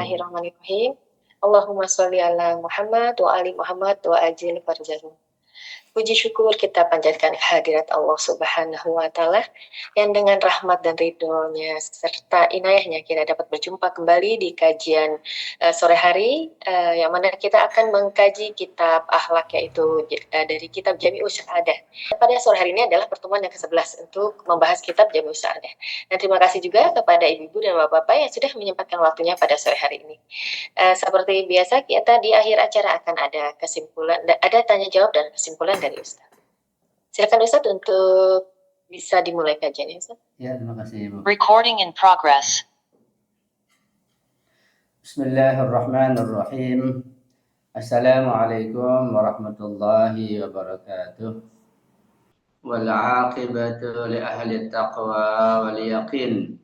Bismillahirrahmanirrahim. Allahumma sholli ala Muhammad wa ali Muhammad wa ajil farjahum. Puji syukur kita panjatkan kehadirat Allah Subhanahu wa Ta'ala yang dengan rahmat dan ridhonya serta inayahnya kita dapat berjumpa kembali di kajian sore hari yang mana kita akan mengkaji kitab akhlak, yaitu dari kitab Jami'us Sa'adah. Pada sore hari ini adalah pertemuan yang ke-11 untuk membahas kitab Jami'us Sa'adah. Dan terima kasih juga kepada ibu-ibu dan bapak-bapak yang sudah menyempatkan waktunya pada sore hari ini. Seperti biasa, kita di akhir acara akan ada kesimpulan, ada tanya jawab dan kesimpulan dari Ustaz. Silakan Ustaz untuk bisa dimulai kajiannya, Ustaz. Ya, terima kasih Ibu. Recording in progress. Bismillahirrahmanirrahim. Assalamualaikum warahmatullahi wabarakatuh. Wal 'aqibatu li ahli taqwa wal yaqin.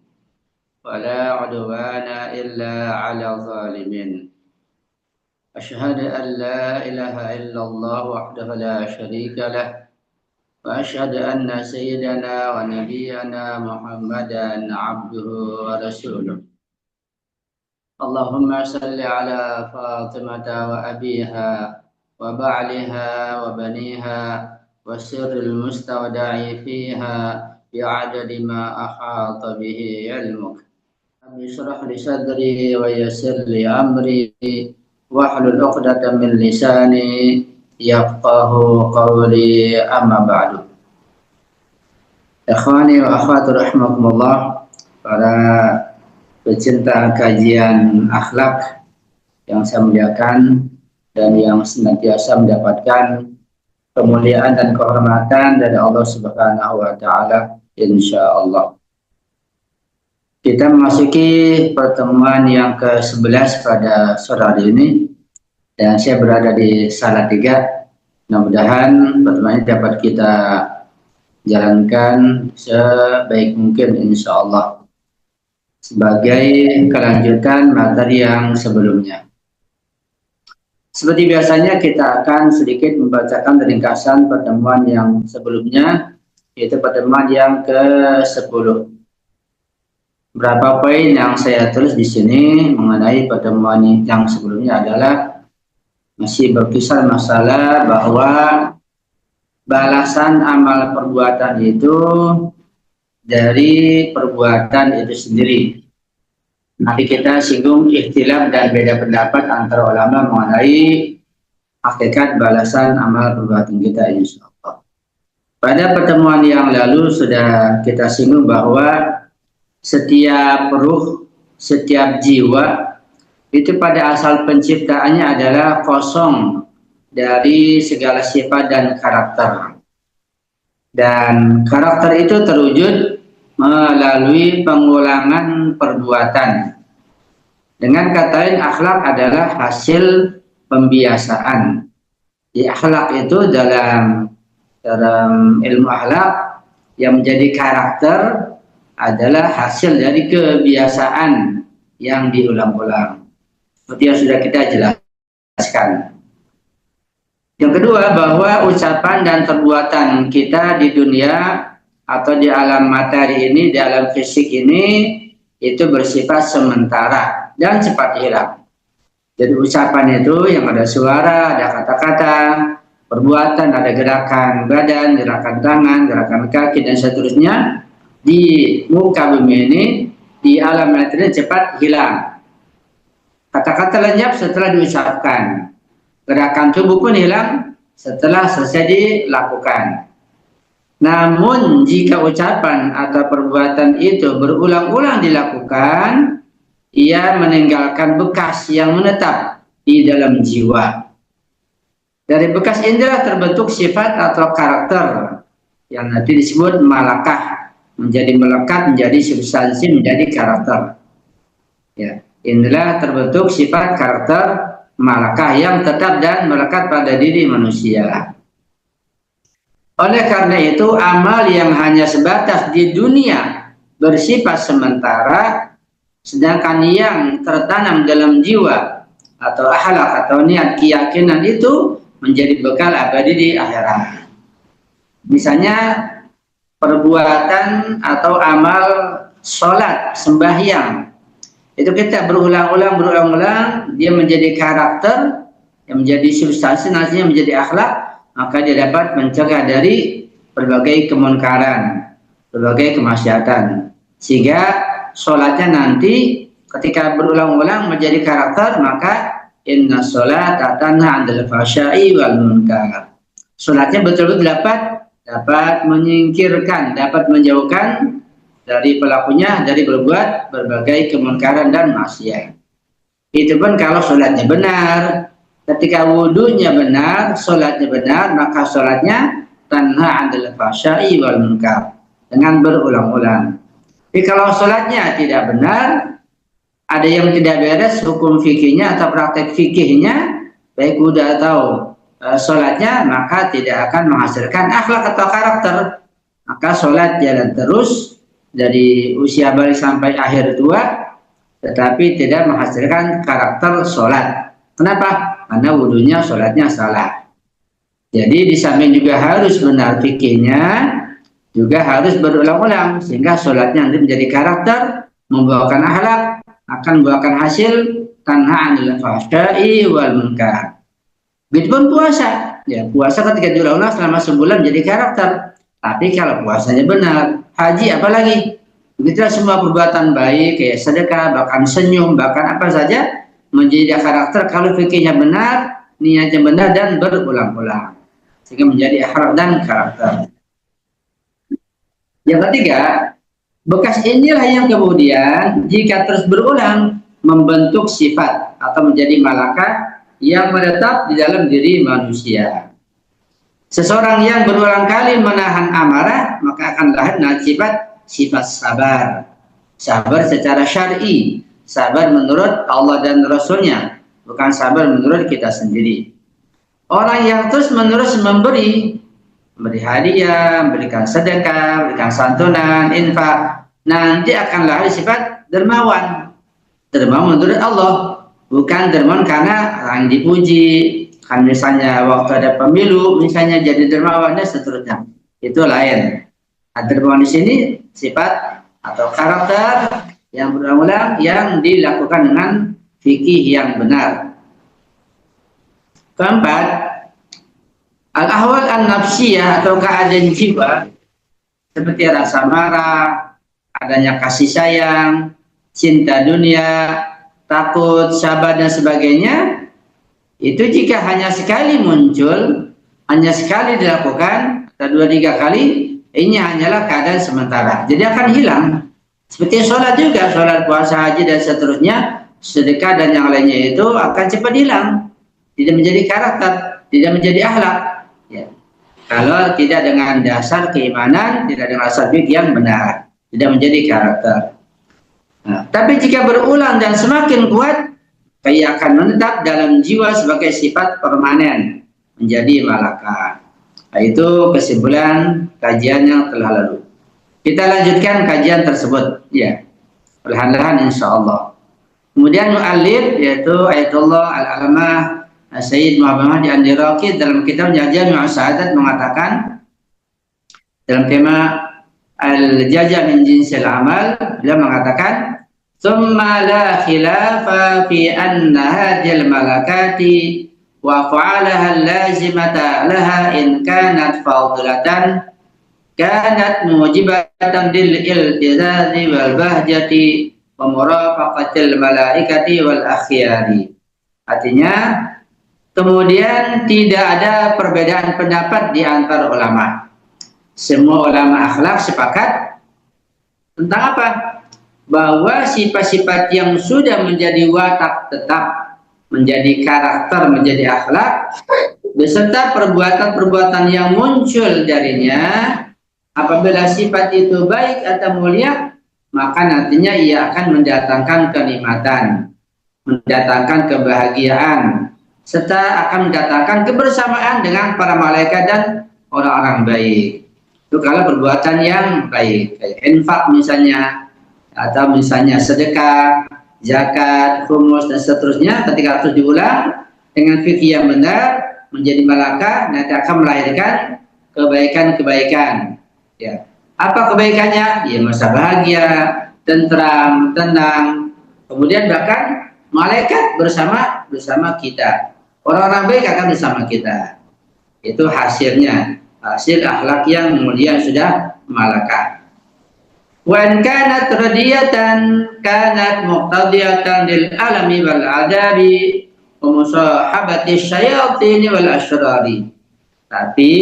Wala 'udwana illa 'alal zalimin. Asyhadu an la ilaha illallah wahdahu la syarika lah wa asyhadu anna sayyidana wa nabiyyana Muhammadan 'abduhu wa rasuluh. Allahumma salli ala Fatimata wa abiha wa ba'liha wa baniha wa sirril mustawda'i fiha bi'adadi ma ahata bihi ilmuk. Rabbi shrah li sadri wa yassir li amri wahlul 'uqdatam min lisani yafqahu qawli, amma ba'du. Ikhwani wa akhwati rahimakumullah, para pecinta kajian akhlak yang saya muliakan dan yang senantiasa mendapatkan kemuliaan dan kehormatan dari Allah Subhanahu wa taala, insyaallah. Kita memasuki pertemuan yang ke-11 pada sore hari ini, dan saya berada di Salatiga. Mudah-mudahan pertemuan ini dapat kita jalankan sebaik mungkin insyaallah, sebagai kelanjutan materi yang sebelumnya. Seperti biasanya kita akan sedikit membacakan ringkasan pertemuan yang sebelumnya, yaitu pertemuan yang ke-10. Berapa poin yang saya tulis di sini mengenai pertemuan yang sebelumnya adalah masih berkisar masalah bahwa balasan amal perbuatan itu dari perbuatan itu sendiri. Nanti kita singgung ikhtilaf dan beda pendapat antara ulama mengenai hakikat balasan amal perbuatan kita, insyaallah. Pada pertemuan yang lalu sudah kita singgung bahwa setiap ruh, setiap jiwa itu pada asal penciptaannya adalah kosong dari segala sifat dan karakter. Dan karakter itu terwujud melalui pengulangan perbuatan. Dengan kata lain, akhlak adalah hasil pembiasaan. Di akhlak itu dalam ilmu akhlak yang menjadi karakter adalah hasil dari kebiasaan yang diulang-ulang, seperti yang sudah kita jelaskan. Yang kedua, bahwa ucapan dan perbuatan kita di dunia atau di alam materi ini, di alam fisik ini, itu bersifat sementara dan cepat hilang. Jadi ucapan itu yang ada suara, ada kata-kata, perbuatan, ada gerakan badan, gerakan tangan, gerakan kaki, dan seterusnya. Di muka bumi ini, di alam materi cepat hilang. Kata-kata lenyap setelah diucapkan. Gerakan tubuh pun hilang setelah selesai dilakukan. Namun jika ucapan atau perbuatan itu berulang-ulang dilakukan, ia meninggalkan bekas yang menetap di dalam jiwa. Dari bekas indera terbentuk sifat atau karakter yang nanti disebut malakah, menjadi melekat, menjadi substansi, menjadi karakter. Ya, inilah terbentuk sifat karakter malakah yang tetap dan melekat pada diri manusia. Oleh karena itu, amal yang hanya sebatas di dunia bersifat sementara, sedangkan yang tertanam dalam jiwa atau akhlak atau niat keyakinan itu menjadi bekal abadi di akhirat. Misalnya perbuatan atau amal sholat, sembahyang, Itu kita berulang-ulang, dia menjadi karakter, yang menjadi substansi, nantinya menjadi akhlak, maka dia dapat mencegah dari berbagai kemunkaran, berbagai kemaksiatan. Sehingga sholatnya nanti ketika berulang-ulang menjadi karakter, maka inna sholata tanha 'anil fahsya'i wal munkar. Sholatnya betul-betul dapat menyingkirkan, dapat menjauhkan dari pelakunya dari berbuat berbagai kemunkaran dan maksiat. Itu pun kalau sholatnya benar. Ketika wudunya benar, sholatnya benar, maka sholatnya tanha 'anil fahsya'i wal munkar, dengan berulang-ulang. Tapi kalau sholatnya tidak benar, ada yang tidak beres hukum fikihnya atau praktek fikihnya, baik wudhu atau sholatnya, maka tidak akan menghasilkan akhlak atau karakter. Maka sholat jalan terus dari usia balik sampai akhir tua, tetapi tidak menghasilkan karakter sholat. Kenapa? Karena wudhunya, sholatnya salah. Jadi di samping juga harus benar fikihnya, juga harus berulang-ulang, sehingga sholatnya nanti menjadi karakter, membawakan akhlak, akan membawakan hasil tanha 'anil fahsya'i wal munkar. Begitupun puasa. Ya, puasa ketika diulang-ulang selama sebulan menjadi karakter. Tapi kalau puasanya benar, haji apalagi. Begitulah semua perbuatan baik, kayak sedekah, bahkan senyum, bahkan apa saja menjadi karakter kalau fikihnya benar, niatnya benar dan berulang-ulang, sehingga menjadi akhlak dan karakter. Yang ketiga, bekas inilah yang kemudian jika terus berulang membentuk sifat atau menjadi malakah yang menetap di dalam diri manusia. Seseorang yang berulang kali menahan amarah, maka akan lahir sifat sabar. Sabar secara syar'i, sabar menurut Allah dan Rasulnya, bukan sabar menurut kita sendiri. Orang yang terus menerus memberi hadiah, memberikan sedekah, memberikan santunan, infak, nanti akan lahir sifat dermawan. Dermawan menurut Allah, bukan dermawan karena orang dipuji. Kan misalnya waktu ada pemilu, misalnya jadi dermawan dan seterusnya. Itu lain. Dermawan di sini sifat atau karakter yang berulang-ulang yang dilakukan dengan fikih yang benar. Keempat, al-ahwal an-nafsiyah atau keadaan jiwa seperti rasa marah, adanya kasih sayang, cinta dunia, takut, sabar dan sebagainya, itu jika hanya sekali muncul, hanya sekali dilakukan, atau 2-3 kali, ini hanyalah keadaan sementara. Jadi akan hilang. Seperti sholat juga, sholat, puasa, haji dan seterusnya, sedekah dan yang lainnya itu akan cepat hilang. Tidak menjadi karakter, tidak menjadi akhlak. Ya. Kalau tidak dengan dasar keimanan, tidak dengan dasar fikih yang benar, tidak menjadi karakter. Nah, tapi jika berulang dan semakin kuat, ia akan menetap dalam jiwa sebagai sifat permanen, menjadi malakah. Nah, itu kesimpulan kajian yang telah lalu. Kita lanjutkan kajian tersebut, ya, perlahan-lahan insya Allah. Kemudian mu'allif yaitu Ayatullah Al-Alamah Sayyid Muhammad An-Diraqi dalam kitabnya Jami' As-Sa'adat mengatakan dalam tema Al-Jaza' min Jinsil Amal, beliau mengatakan thumma la khilafa fi anna hadhil malakati wa fa'alaha al-lazimata laha in kanat fadilatan kanat mujibatan lil iltizazi wal bahjati wa murafaqatil malaikati wal akhyari. Artinya kemudian tidak ada perbedaan pendapat di antara ulama. Semua ulama akhlak sepakat tentang apa? Bahwa sifat-sifat yang sudah menjadi watak tetap, menjadi karakter, menjadi akhlak, beserta perbuatan-perbuatan yang muncul darinya, apabila sifat itu baik atau mulia, maka nantinya ia akan mendatangkan kenikmatan, mendatangkan kebahagiaan, serta akan mendatangkan kebersamaan dengan para malaikat dan orang-orang baik. Itu kalau perbuatan yang baik, kayak infak misalnya, atau misalnya sedekah, zakat, khumus dan seterusnya, ketika terus diulang dengan fikih yang benar menjadi malakah, nanti akan melahirkan kebaikan-kebaikan. Ya. Apa kebaikannya? Ya, masa bahagia, tentram, tenang, Kemudian bahkan malaikat bersama kita. Orang-orang baik akan bersama kita. Itu hasilnya, hasil akhlak yang mulia sudah malaikat. Wa in kanat radiyatan kanat muqtadiyatan lil alami wal adabi wa musahabati syayatin wal asyrari. Tapi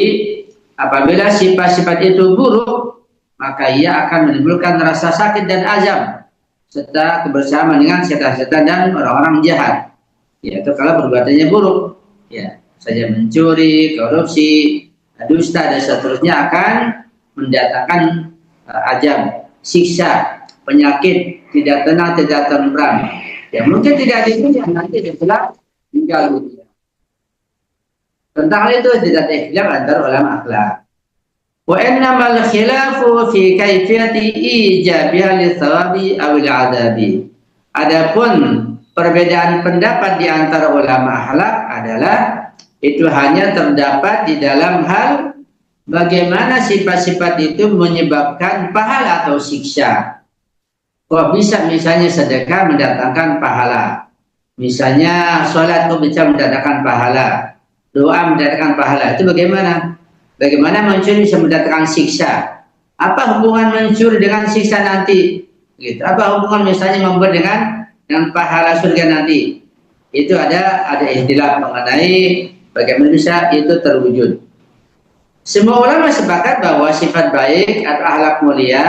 apabila sifat-sifat itu buruk, maka ia akan menimbulkan rasa sakit dan azab serta kebersamaan dengan setan-setan dan orang-orang jahat. Yaitu kalau perbuatannya buruk, ya, saja mencuri, korupsi, dusta dan seterusnya akan mendatangkan azab, siksa, penyakit, tidak tenang, tidak tentram. Ya mungkin tidak dipunya nanti setelah meninggal dunia. Tentang hal itu tidak ada ikhtilaf antara ulama akhlak. Wa innamal khilafu fi kaifiyati ijabiha lithawabi awil adabi. Adapun perbedaan pendapat di antara ulama akhlak adalah itu hanya terdapat di dalam hal bagaimana sifat-sifat itu menyebabkan pahala atau siksa. Kok bisa misalnya sedekah mendatangkan pahala, misalnya sholat kok bisa mendatangkan pahala, doa mendatangkan pahala, itu bagaimana? Bagaimana mencuri bisa mendatangkan siksa? Apa hubungan mencuri dengan siksa nanti? Gitu. Apa hubungan misalnya memberi dengan pahala surga nanti? Itu ada ikhtilaf mengenai bagaimana bisa itu terwujud. Semua ulama sepakat bahwa sifat baik atau akhlak mulia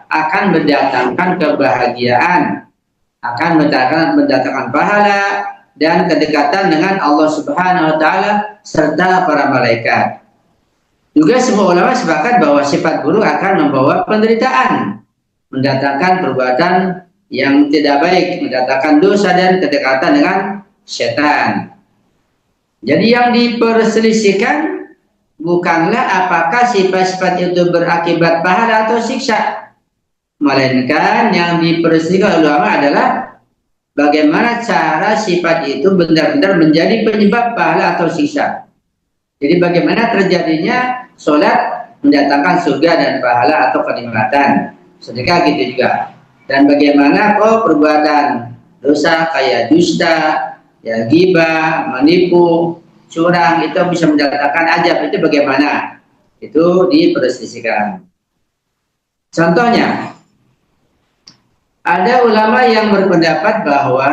akan mendatangkan kebahagiaan, akan mendatangkan pahala dan kedekatan dengan Allah Subhanahu wa taala serta para malaikat. Juga semua ulama sepakat bahwa sifat buruk akan membawa penderitaan, mendatangkan perbuatan yang tidak baik, mendatangkan dosa dan kedekatan dengan setan. Jadi yang diperselisihkan bukanlah apakah sifat-sifat itu berakibat pahala atau siksa, melainkan yang diperselisihkan ulama adalah bagaimana cara sifat itu benar-benar menjadi penyebab pahala atau siksa. Jadi bagaimana terjadinya sholat mendatangkan surga dan pahala atau kenikmatan, sedekah gitu juga. Dan bagaimana perbuatan dosa kayak dusta, ya ghibah, menipu, curang itu bisa mendatangkan azab, itu bagaimana? Itu diperselisihkan. Contohnya, ada ulama yang berpendapat bahwa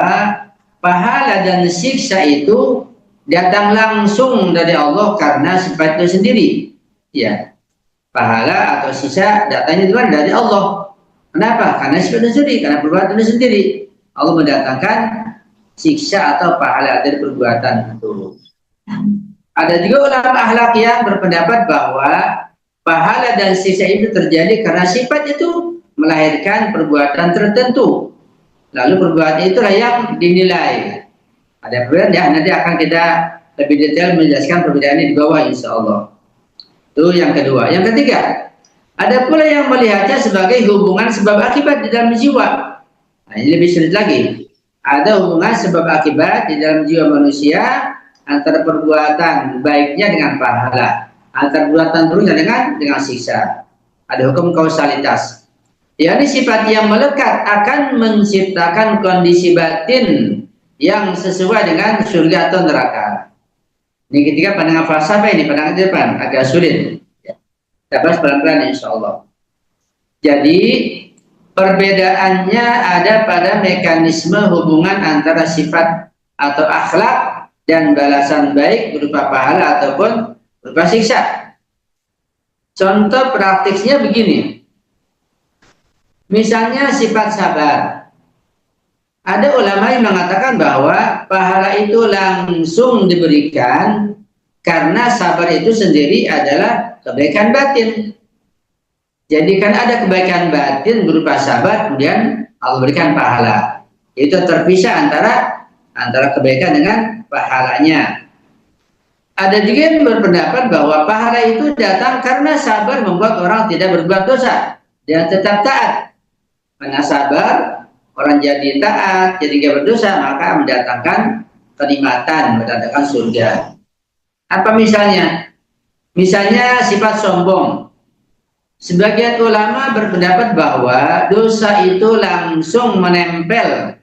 pahala dan siksa itu datang langsung dari Allah karena sifat itu sendiri. Ya, pahala atau siksa datangnya dari Allah. Kenapa? Karena sifat itu sendiri, karena perbuatan itu sendiri. Allah mendatangkan siksa atau pahala dari perbuatan itu. Ada juga ulama akhlak yang berpendapat bahwa pahala dan siksa itu terjadi karena sifat itu melahirkan perbuatan tertentu. Lalu perbuatan itulah yang dinilai. Ada perbedaan ya, nanti akan kita lebih detail menjelaskan perbedaan ini di bawah insya Allah. Itu yang kedua. Yang ketiga, ada pula yang melihatnya sebagai hubungan sebab akibat di dalam jiwa. Nah, ini lebih sulit lagi. Ada hubungan sebab akibat di dalam jiwa manusia antara perbuatan baiknya dengan pahala, antara perbuatan buruknya dengan siksa. Ada hukum kausalitas. yakni sifat yang melekat akan menciptakan kondisi batin yang sesuai dengan surga atau neraka. Ini ketiga pandangan falsafah, ini pandangan depan agak sulit. Kita bahas pelan-pelan insya Allah. Jadi perbedaannya ada pada mekanisme hubungan antara sifat atau akhlak dan balasan baik berupa pahala ataupun berupa siksa. Contoh praktiknya begini. Misalnya sifat sabar. Ada ulama yang mengatakan bahwa pahala itu langsung diberikan karena sabar itu sendiri adalah kebaikan batin. Jadi kan ada kebaikan batin berupa sabar, kemudian Allah berikan pahala. Itu terpisah antara kebaikan dengan pahalanya. Ada juga yang berpendapat bahwa pahala itu datang karena sabar membuat orang tidak berbuat dosa dan tetap taat. Karena sabar, orang jadi taat, jadi tidak berdosa, maka mendatangkan kenikmatan, mendatangkan surga. Apa misalnya? Misalnya sifat sombong. Sebagian ulama berpendapat bahwa dosa itu langsung menempel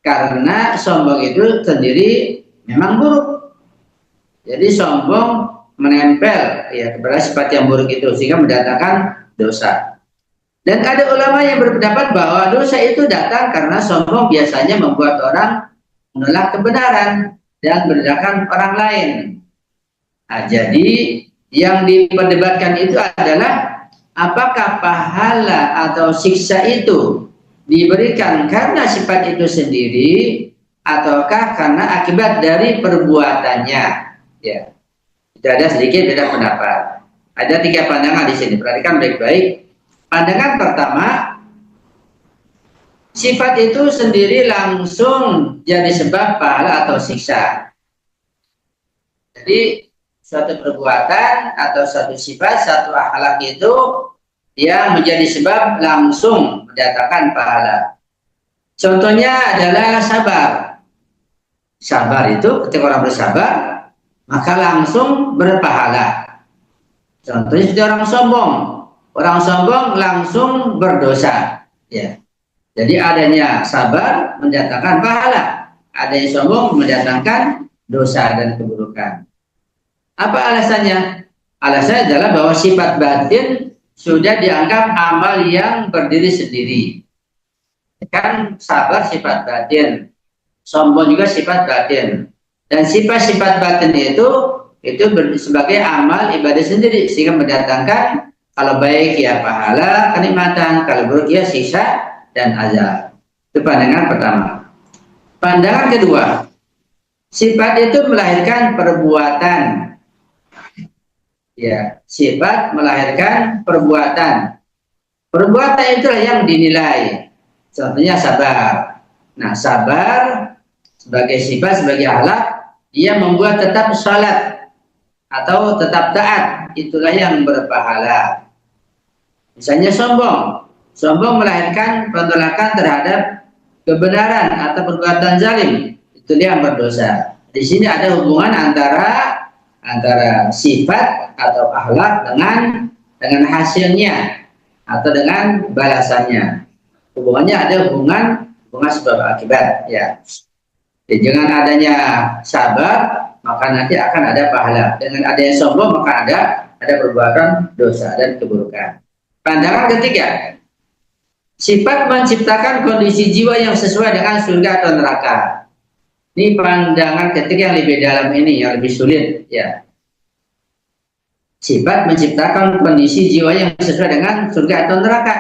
Karena sombong itu sendiri memang buruk. Jadi sombong menempel ya kepada sifat yang buruk itu sehingga mendatangkan dosa. Dan ada ulama yang berpendapat bahwa dosa itu datang karena sombong biasanya membuat orang menolak kebenaran dan merendahkan orang lain. Nah, jadi yang diperdebatkan itu adalah apakah pahala atau siksa itu diberikan karena sifat itu sendiri ataukah karena akibat dari perbuatannya. Ya, itu ada sedikit beda pendapat. Ada 3 pandangan di sini. Perhatikan baik-baik. Pandangan pertama, sifat itu sendiri langsung jadi sebab pahala atau siksa. Jadi suatu perbuatan atau suatu sifat, satu akhlak itu dia menjadi sebab langsung mendatangkan pahala. Contohnya adalah sabar. Sabar itu ketika orang bersabar, maka langsung berpahala. Contohnya seperti orang sombong. Orang sombong langsung berdosa. Ya. Jadi adanya sabar mendatangkan pahala. Adanya sombong mendatangkan dosa dan keburukan. Apa alasannya? Alasannya adalah bahwa sifat batin sudah dianggap amal yang berdiri sendiri. Kan sabar sifat batin, sombong juga sifat batin. Dan sifat-sifat batin itu sebagai amal ibadah sendiri sehingga mendatangkan kalau baik ya pahala, kenikmatan, kalau buruk ya siksa dan azab. Itu pandangan pertama. Pandangan kedua, sifat itu melahirkan perbuatan. Ya, sifat melahirkan perbuatan. Perbuatan itulah yang dinilai. Contohnya sabar. Nah, sabar sebagai sifat, sebagai akhlak, dia membuat tetap salat atau tetap taat. Itulah yang berpahala. Misalnya sombong. Sombong melahirkan penolakan terhadap kebenaran atau perbuatan zalim. Itu dia yang berdosa. Di sini ada hubungan antara sifat atau akhlak dengan hasilnya atau dengan balasannya. Hubungannya ada hubungan sebab akibat. Ya. Jadi dengan adanya sabar maka nanti akan ada pahala. Dengan adanya sombong maka ada perbuatan dosa dan keburukan. Pandangan ketiga, sifat menciptakan kondisi jiwa yang sesuai dengan surga atau neraka. Ini pandangan ketiga yang lebih dalam ini, yang lebih sulit. Ya. Sifat menciptakan kondisi jiwa yang sesuai dengan surga atau neraka.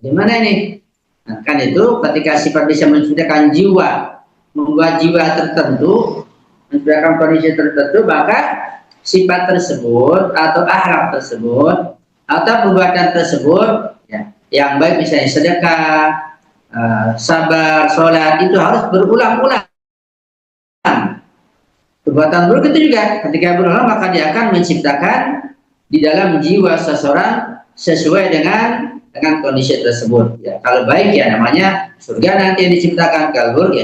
Gimana ini? Nah, kan itu ketika sifat bisa menciptakan jiwa, membuat jiwa tertentu, menciptakan kondisi tertentu, maka sifat tersebut atau akhlak tersebut atau perbuatan tersebut ya, yang baik misalnya sedekah, sabar, sholat itu harus berulang-ulang. Perbuatan buruk itu juga ketika berulang maka dia akan menciptakan di dalam jiwa seseorang sesuai dengan kondisi tersebut. Ya, kalau baik ya namanya surga nanti yang diciptakan, kalau buruk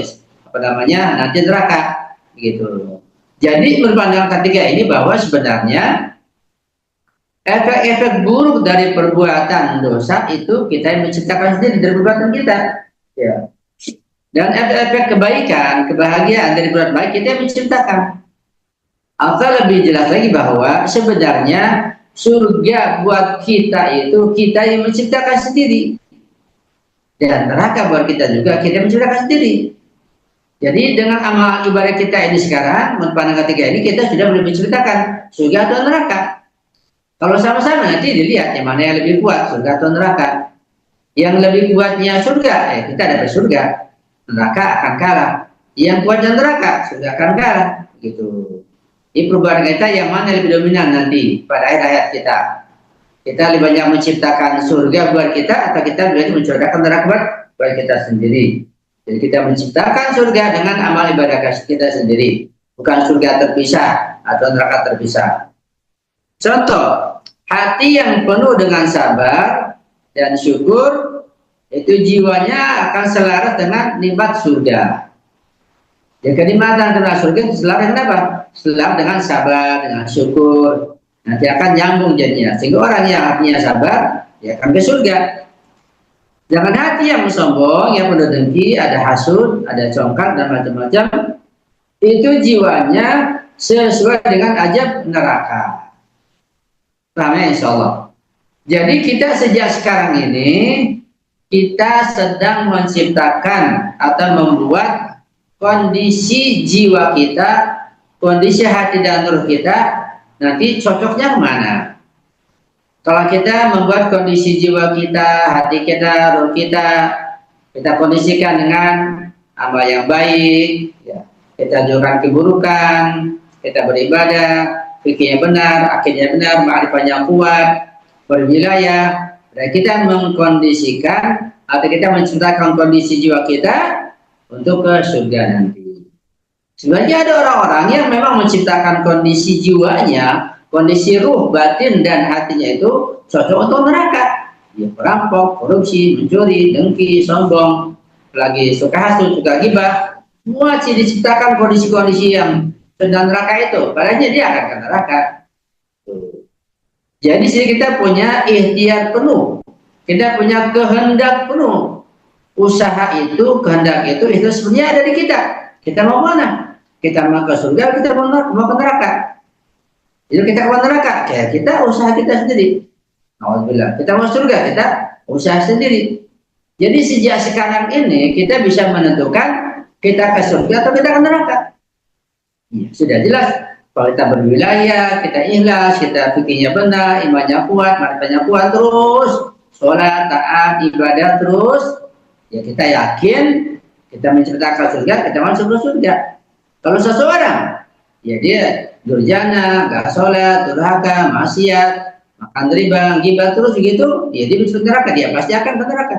ya nanti neraka gitu. Jadi berpandangan ketiga ini bahwa sebenarnya efek-efek buruk dari perbuatan dosa itu kita yang menciptakan sendiri dari perbuatan kita. Ya. Dan efek-efek kebaikan, kebahagiaan dari perbuatan baik kita yang menciptakan. Atau lebih jelas lagi bahwa sebenarnya surga buat kita itu kita yang menciptakan sendiri. Dan neraka buat kita juga kita menciptakan sendiri. Jadi dengan amal ibadah kita ini sekarang, menurut pandangan ketiga ini kita sudah boleh menciptakan surga atau neraka. Kalau sama-sama nanti dilihat yang mana yang lebih kuat, surga atau neraka. Yang lebih kuatnya surga, kita dapat surga, neraka akan kalah. Yang kuatnya neraka, surga akan kalah. Gitu. Ini perubahan kita yang mana lebih dominan nanti pada akhir hayat kita. Kita lebih banyak menciptakan surga buat kita atau kita lebih banyak menciptakan neraka buat kita sendiri. Jadi kita menciptakan surga dengan amal ibadah kita sendiri, bukan surga terpisah atau neraka terpisah. Contoh, hati yang penuh dengan sabar dan syukur itu jiwanya akan selaras dengan nikmat surga. Ya, kenikmatan tentang surga itu selaras dengan apa? Selaras dengan sabar, dengan syukur. Nanti akan nyambung jadinya. Sehingga orang yang hatinya sabar, ya akan ke surga. Jangan hati yang sombong, yang penuh dengki, ada hasud, ada congkak dan macam-macam. Itu jiwanya sesuai dengan ajab neraka. Paham ya, insya Allah. Jadi kita sejak sekarang ini kita sedang menciptakan atau membuat kondisi jiwa kita, kondisi hati dan ruh kita nanti cocoknya kemana. Kalau kita membuat kondisi jiwa kita, hati kita, ruh kita kondisikan dengan amal yang baik, ya. Kita jauhkan keburukan, kita beribadah, fikirnya benar, akidnya benar, ma'rifatnya kuat, berwilayah, dan kita mengkondisikan atau kita menciptakan kondisi jiwa kita untuk ke surga nanti. Sebenarnya ada orang-orang yang memang menciptakan kondisi jiwanya, kondisi ruh, batin, dan hatinya itu cocok untuk neraka. Dia perampok, korupsi, mencuri, dengki, sombong, lagi suka hasud, suka gibah. Semua sih diciptakan kondisi-kondisi yang sedang neraka itu. Padahal dia akan ke neraka. Jadi sini kita punya ikhtiar penuh. Kita punya kehendak penuh. Usaha itu, kehendak itu sebenarnya ada di kita. Kita mau mana? Kita mau ke surga, kita mau ke neraka. Jadi kita mau neraka, ya kita usaha kita sendiri. Alhamdulillah. Kita mau surga, kita usaha sendiri. Jadi sejak sekarang ini kita bisa menentukan kita ke surga atau kita ke neraka. Ya, sudah jelas. Kalau kita berwilayah, kita ikhlas, kita fikirnya benar, imannya kuat, ma'rifatnya kuat, terus sholat, taat, ibadah terus, ya kita yakin kita menciptakan surga, kita masuk ke surga. Kalau seseorang, ya dia durjana, gak sholat, durhaka, maksiat, makan riba, gibah terus begitu, ya dia masuk neraka, dia pasti akan ke neraka.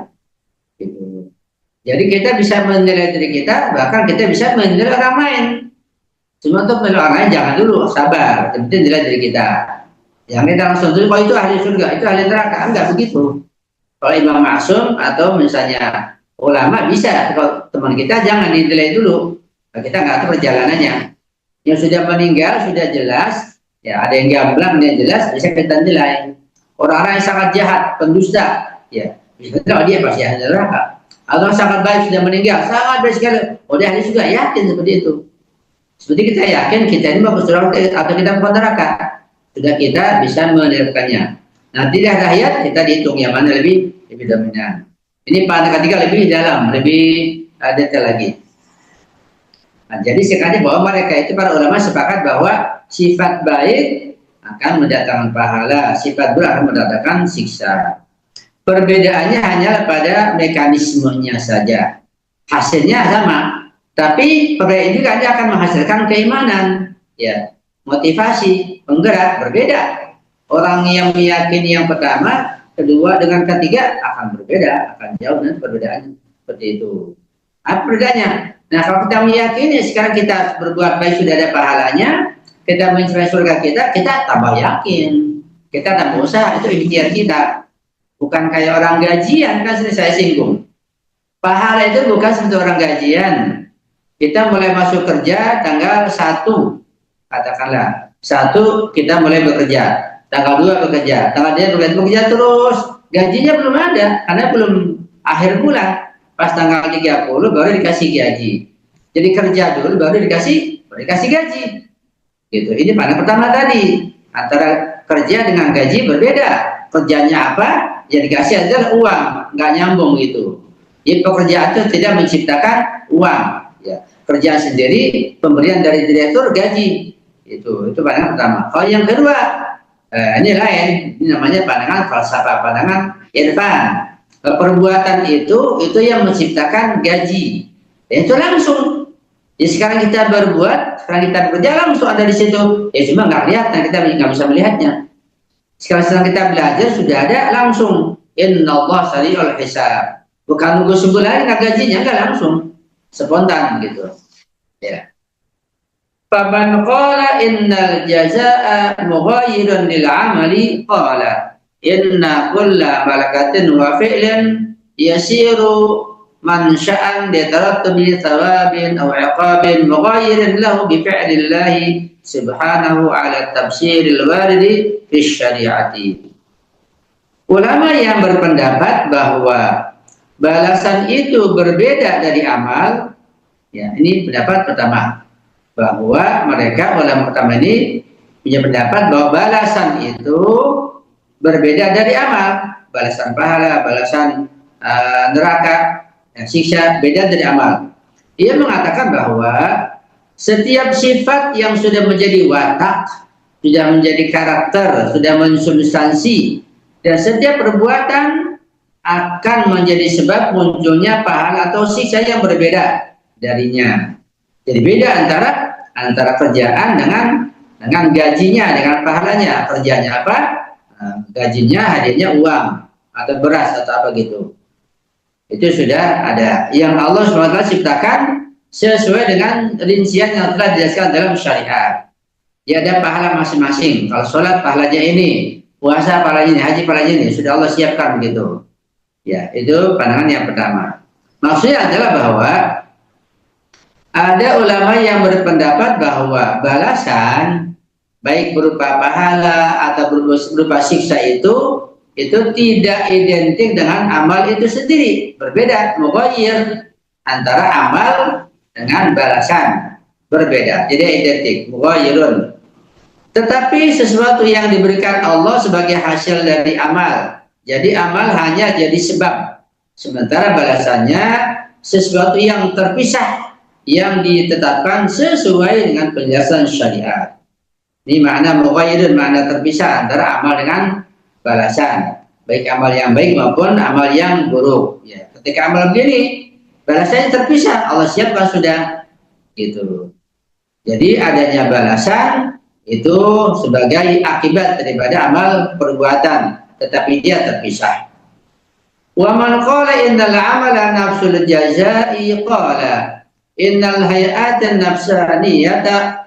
Gitu. Jadi kita bisa menilai diri kita, bahkan kita bisa menilai orang lain. Cuma untuk menilai orang lain jangan dulu, sabar, yang penting nilai diri kita. Yang kita langsung tuh, kalau itu ahli surga, itu ahli neraka, enggak begitu. Kalau Imam Maksum atau misalnya ulama bisa, kalau teman kita jangan dinilai dulu. Kita nggak tahu perjalanannya. Yang sudah meninggal sudah jelas, ya ada yang gamblang, yang jelas bisa kita nilai. Orang-orang yang sangat jahat, pendusta, ya bisa kita dia pasti ahli neraka. Atau sangat baik sudah meninggal, sangat baik sekali, oh dia ahli surga, yakin seperti itu. Seperti kita yakin kita ini mau ke surga atau kita mau neraka, sudah kita bisa menentukannya. Nanti di akhir kita dihitung yang mana lebih dominan. Ini pada ketiga lebih dalam, lebih detail lagi. Nah, jadi sekali bahwa mereka itu para ulama sepakat bahwa sifat baik akan mendatangkan pahala, sifat buruk akan mendatangkan siksa. Perbedaannya hanyalah pada mekanismenya saja. Hasilnya sama, tapi perbedaan juga akan menghasilkan keimanan, ya, motivasi, penggerak berbeda. Orang yang meyakini yang pertama, kedua dengan ketiga akan berbeda, akan jauh dengan perbedaannya seperti itu. Apa perbedaannya? Nah, kalau kita meyakini sekarang kita berbuat baik sudah ada pahalanya, kita mencapai surga kita tambah yakin, kita tambah usaha, itu ikhtiar kita. Bukan kayak orang gajian, kan saya singgung. Pahala itu bukan seperti orang gajian. Kita mulai masuk kerja tanggal 1, katakanlah 1 kita mulai bekerja, tanggal 2 bekerja, tanggal 3 bekerja terus, gajinya belum ada karena belum akhir bulan. Pas tanggal 30 baru dikasih gaji. Jadi kerja dulu baru dikasih gaji. Gitu. Ini pandangan pertama tadi. Antara kerja dengan gaji berbeda. Kerjanya apa? Yang dikasih adalah uang, nggak nyambung gitu. Jadi pekerjaan itu tidak menciptakan uang. Ya. Kerja sendiri, pemberian dari direktur gaji. Itu pandangan pertama. Kalau yang kedua, ini lain. Ini namanya pandangan falsafah, pandangan irfan. Perbuatan itu yang menciptakan gaji. Ya, itu langsung. Jadi sekarang kita berbuat, sekarang kita bekerja langsung ada di situ. Ya cuma nggak kelihatan, kita nggak bisa melihatnya. Sekarang kita belajar sudah ada langsung. Innallaha sari'ul hisab. Bukan nunggu sebulan lagi nggak gajinya, nggak langsung, spontan gitu. Ya. Faman qala innal jazaa'a mughayyirun lil 'amali qala inna kulla malakatin wa fi'lin yasiru man sya'an ditarattabi thawabin aw 'iqabin mughayyirin lahu bi fi'lillahi subhanahu 'ala tafsiril waridi fi syari'ati. Ulama yang berpendapat bahwa balasan itu berbeda dari amal, ya ini pendapat pertama, bahwa mereka ulama pertama ini punya pendapat bahwa balasan itu berbeda dari amal, balasan pahala, balasan neraka, siksa beda dari amal. Ia mengatakan bahwa setiap sifat yang sudah menjadi watak, sudah menjadi karakter, sudah mensubstansi, dan setiap perbuatan akan menjadi sebab munculnya pahala atau siksa yang berbeda darinya. Jadi beda antara kerjaan dengan gajinya, dengan pahalanya. Kerjanya apa? Gajinya hadirnya uang atau beras atau apa gitu. Itu sudah ada. Yang Allah SWT ciptakan sesuai dengan rincian yang telah dijelaskan dalam syariat. Ya ada pahala masing-masing. Kalau sholat pahalanya ini, puasa pahalanya ini, haji pahalanya ini, sudah Allah siapkan begitu. Ya, itu pandangan yang pertama. Maksudnya adalah bahwa ada ulama yang berpendapat bahwa balasan baik berupa pahala atau berupa siksa itu tidak identik dengan amal itu sendiri, berbeda, mughayyir antara amal dengan balasan, berbeda, tidak identik, mughayyirun. Tetapi sesuatu yang diberikan Allah sebagai hasil dari amal, jadi amal hanya jadi sebab, sementara balasannya sesuatu yang terpisah yang ditetapkan sesuai dengan penjelasan syariat. Ini makna mughayyirun, makna terpisah antara amal dengan balasan, baik amal yang baik maupun amal yang buruk. Ya, ketika amal begini, balasannya terpisah, Allah siapkan sudah, gitu. Jadi adanya balasan itu sebagai akibat daripada amal perbuatan, tetapi dia terpisah. Wa man qala innal amala nafsul jazaa'i qala innal hay'atan nafsaniyata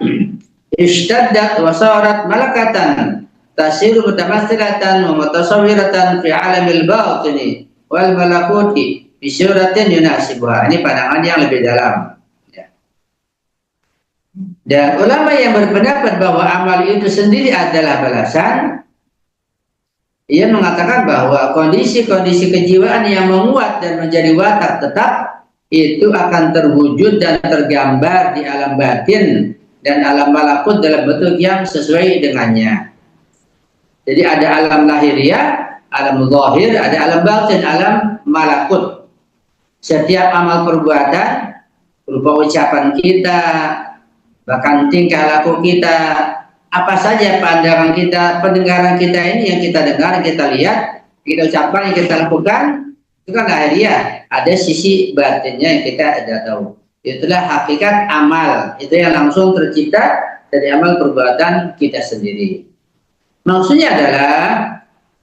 ishtaddat wa sarat malakatan tasiru mutamassilatan wa mutasawwiratan fi alamil batini wal malakuti bi syuratin yunasibuha. Ini pandangan yang lebih dalam. Dan ulama yang berpendapat bahwa amal itu sendiri adalah balasan, ia mengatakan bahwa kondisi-kondisi kejiwaan yang menguat dan menjadi watak tetap itu akan terwujud dan tergambar di alam batin dan alam malakut dalam bentuk yang sesuai dengannya. Jadi ada alam lahiriah, alam zahir, ada alam batin, alam malakut. Setiap amal perbuatan berupa ucapan kita, bahkan tingkah laku kita, apa saja pandangan kita, pendengaran kita ini yang kita dengar, kita lihat, kita ucapkan, yang kita lakukan, itu kan lahiriah. Ada sisi batinnya yang kita tidak tahu. Itulah hakikat amal. Itu yang langsung tercipta dari amal perbuatan kita sendiri. Maksudnya adalah,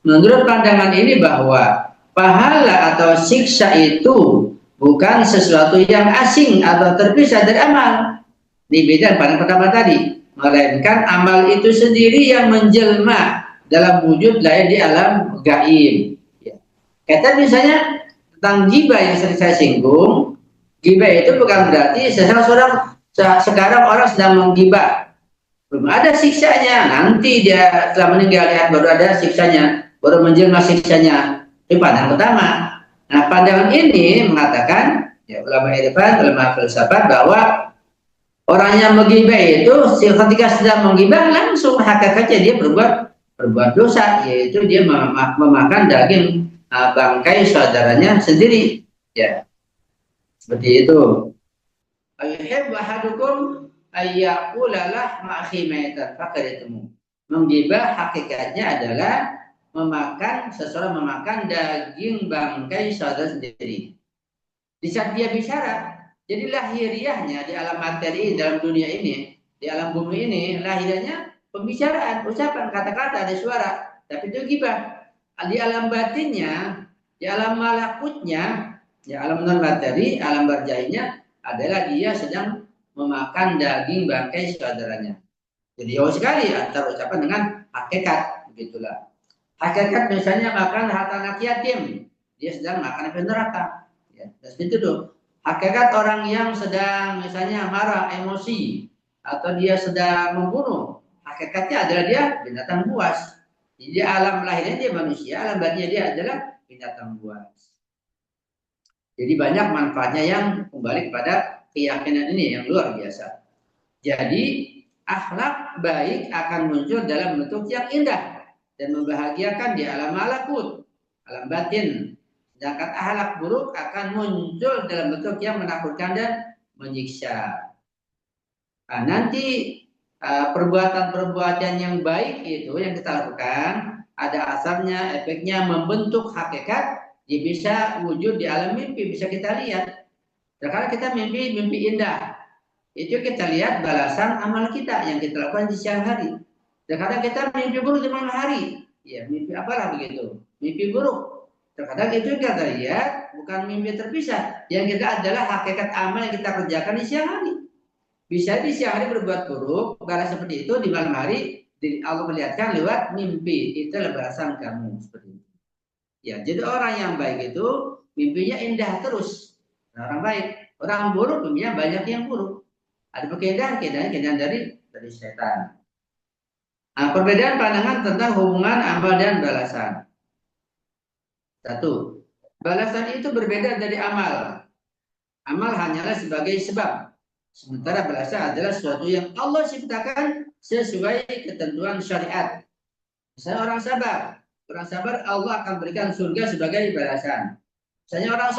menurut pandangan ini bahwa pahala atau siksa itu bukan sesuatu yang asing atau terpisah dari amal. Ini beda pada pertama tadi, melainkan amal itu sendiri yang menjelma dalam wujud lain di alam gaib. Ya. Kata misalnya tentang ghibah yang sering saya singgung, ghibah itu bukan berarti sekarang orang sedang menggibah, belum ada siksanya, nanti dia setelah meninggal lihat baru ada siksanya, baru menjelma siksanya. Itu pandangan pertama. Nah, pandangan ini mengatakan, ya, ulama irfan, ulama filsafat, bahwa orang yang menggibah itu ketika sedang menggibah langsung hakikatnya dia berbuat dosa, yaitu dia memakan daging bangkai saudaranya sendiri. Ya, seperti itu. Ayuhibbu ahadukum ayyakula lahma akhihi maitan faqaditumu. Menggibah hakikatnya adalah seseorang memakan daging bangkai saudara sendiri. Di saat dia bicara, jadi lahiriahnya di alam materi, dalam dunia ini, di alam bumi ini, lahiriahnya pembicaraan, ucapan, kata-kata, ada suara, tapi itu ghibah. Di alam batinnya, di alam malakutnya, di alam non materi, alam barjahnya adalah dia sedang memakan daging bangkai saudaranya. Jadi jauh sekali antara ucapan dengan hakikat, begitulah. Hakikat misalnya makan harta anak yatim, dia sedang makan api neraka. Ya, seperti itu. Hakikat orang yang sedang misalnya marah, emosi, atau dia sedang membunuh, hakikatnya adalah dia binatang buas. Jadi alam lahirnya dia manusia, alam batinnya dia adalah binatang buas. Jadi banyak manfaatnya yang kembali kepada keyakinan ini yang luar biasa. Jadi akhlak baik akan muncul dalam bentuk yang indah dan membahagiakan di alam malakut, alam batin. Sedangkan akhlak buruk akan muncul dalam bentuk yang menakutkan dan menyiksa. Nah, nanti perbuatan-perbuatan yang baik itu yang kita lakukan ada asarnya, efeknya membentuk hakikat, dia bisa wujud di alam mimpi, bisa kita lihat. Karena kita mimpi indah, itu kita lihat balasan amal kita yang kita lakukan di siang hari. Terkadang kita mimpi buruk di malam hari, ya mimpi apalah begitu, mimpi buruk. Terkadang itu kita lihat bukan mimpi terpisah, yang kita adalah hakikat amal yang kita kerjakan di siang hari. Bisa di siang hari berbuat buruk, balas seperti itu di malam hari Allah melihatkan lewat mimpi. Itulah balasan kamu seperti itu. Ya, jadi orang yang baik itu mimpinya indah terus. Nah, orang baik, orang buruk mimpinya banyak yang buruk. Ada keindahan dari setan. Nah, perbedaan pandangan tentang hubungan amal dan balasan. Satu, balasan itu berbeda dari amal. Amal hanyalah sebagai sebab. Sementara balasan adalah sesuatu yang Allah ciptakan sesuai ketentuan syariat. Misalnya orang sabar Allah akan berikan surga sebagai balasan. Misalnya orang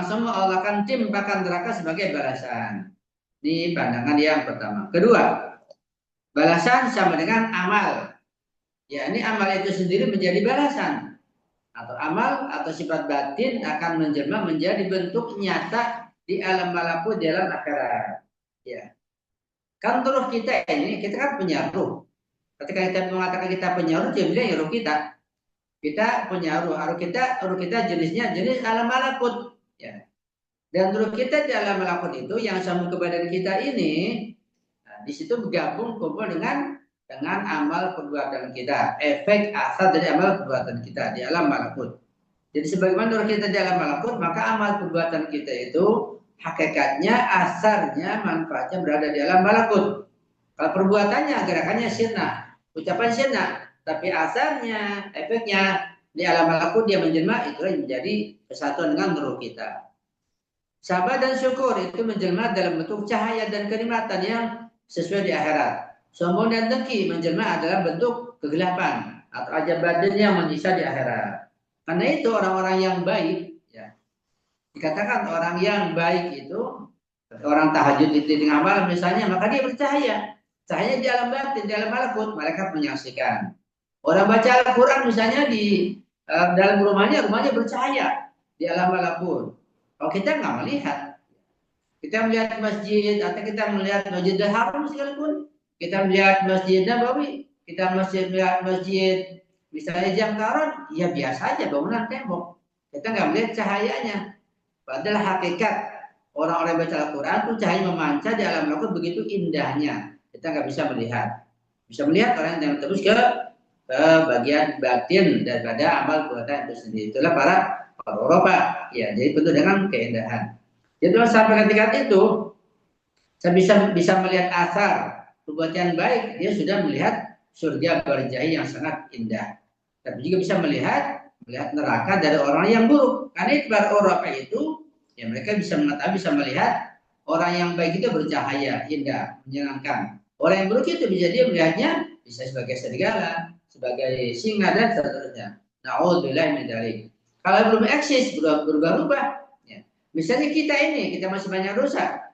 sombong Allah akan timpakan neraka sebagai balasan. Ini pandangan yang pertama. Kedua, balasan sama dengan amal. Ya, ini amal itu sendiri menjadi balasan. Atau amal atau sifat batin akan menjelma menjadi bentuk nyata di alam malakut di alam akhirat. Ya. Kan ruh kita ini, kita kan punya ruh. Ketika kita mengatakan kita punya ruh, dia bilang ya ruh kita. Kita punya ruh. Ruh kita jenisnya jenis alam malakut. Ya. Dan ruh kita di alam malakut itu yang sambung ke badan kita ini, nah, di situ bergabung kumpul dengan amal perbuatan kita, efek asal dari amal perbuatan kita di alam malakut. Jadi sebagaimana ruh kita di alam malakut, maka amal perbuatan kita itu hakikatnya, asarnya, manfaatnya berada di alam malakut. Kalau perbuatannya, gerakannya sirna, ucapan sirna, tapi asarnya, efeknya di alam malakut dia menjelma, itu menjadi kesatuan dengan ruh kita. Sabar dan syukur itu menjelma dalam bentuk cahaya dan kenikmatan yang sesuai di akhirat. Sombong dan dengki menjelma adalah bentuk kegelapan atau ajab batin yang menyisa di akhirat. Karena itu orang-orang yang baik, ya, dikatakan orang yang baik itu orang tahajud di tengah malam misalnya, maka dia bercahaya. Cahaya di alam batin, di alam malakut, malaikat menyaksikan. Orang baca Al-Quran misalnya di dalam rumahnya bercahaya di alam malakut. Kalau kita nggak melihat, kita melihat masjid atau kita melihat Masjidil Haram sekalipun, kita melihat Masjid Nabawi, kita melihat masjid misalnya Jamkaran, ya biasa aja bangunan tembok. Kita nggak melihat cahayanya. Padahal hakikat orang-orang baca Al-Quran itu cahaya memancar di alam malakut begitu indahnya. Kita nggak bisa melihat. Bisa melihat orang yang terus ke bagian batin daripada amal perbuatan itu sendiri. Itulah para Eropa, ya, jadi penuh dengan keindahan. Jadi sampai ketika itu, saya bisa melihat asar perbuatan baik, dia sudah melihat surga berjahi yang sangat indah. Tapi juga bisa melihat neraka dari orang yang buruk. Karena itu para Eropa itu, ya mereka bisa mengetahui, bisa melihat orang yang baik itu bercahaya, indah, menyenangkan. Orang yang buruk itu bisa dia melihatnya bisa sebagai serigala, sebagai singa dan seterusnya. Na'udzubillah min dzalik. Kalau belum eksis, berubah-ubah. Ya. Misalnya kita masih banyak dosa.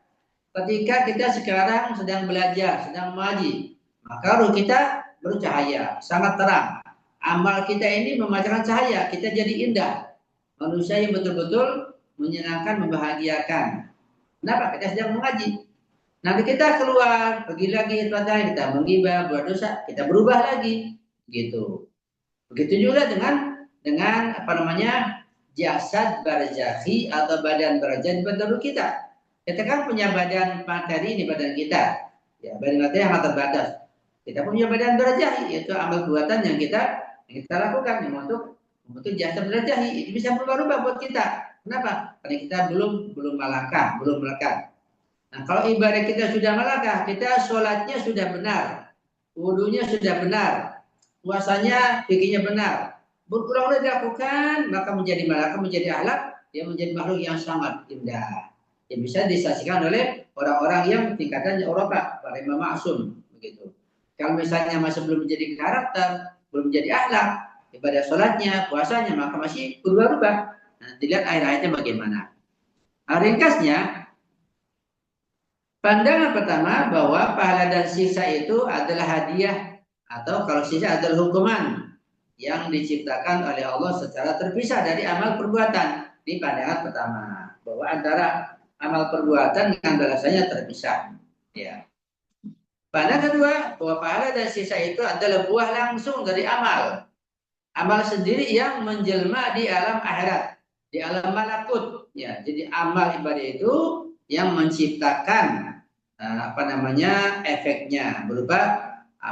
Ketika kita sekarang sedang belajar, sedang mengaji, maka ruh kita bercahaya, sangat terang. Amal kita ini memancarkan cahaya, kita jadi indah. Manusia yang betul-betul menyenangkan, membahagiakan. Kenapa? Kita sedang mengaji. Nanti kita keluar, pergi lagi, kita menggibah, buat dosa, kita berubah lagi. Gitu. Begitu juga dengan jasad barzahi atau badan barzah di badan kita. Kita kan punya badan materi di badan kita, ya badan materi yang terbatas. Kita punya badan barzahi, yaitu amal perbuatan yang kita lakukan yang untuk jasad barzahi. Ini bisa berubah-ubah buat kita. Kenapa? Karena kita belum melekat. Nah, kalau ibadah kita sudah melekat, kita sholatnya sudah benar, wudunya sudah benar, puasanya fikihnya benar. Berulang-ulang dilakukan, maka menjadi malaikat, menjadi akhlak, dia menjadi makhluk yang sangat indah. Yang bisa disaksikan oleh orang-orang yang tingkatannya Eropa, para imam maksum begitu. Kalau misalnya masih belum menjadi karakter, belum menjadi akhlak, ibadah sholatnya, puasanya, maka masih berubah-ubah. Nah, dilihat akhir-akhirnya bagaimana. Nah, ringkasnya, pandangan pertama bahwa pahala dan siksa itu adalah hadiah, atau kalau siksa adalah hukuman yang diciptakan oleh Allah secara terpisah dari amal perbuatan. Ini pandangan pertama, bahwa antara amal perbuatan dengan balasannya terpisah. Ya. Pandangan kedua, bahwa pahala dan siksa itu adalah buah langsung dari amal. Amal sendiri yang menjelma di alam akhirat, di alam malakut. Ya, jadi amal ibadah itu yang menciptakan efeknya berupa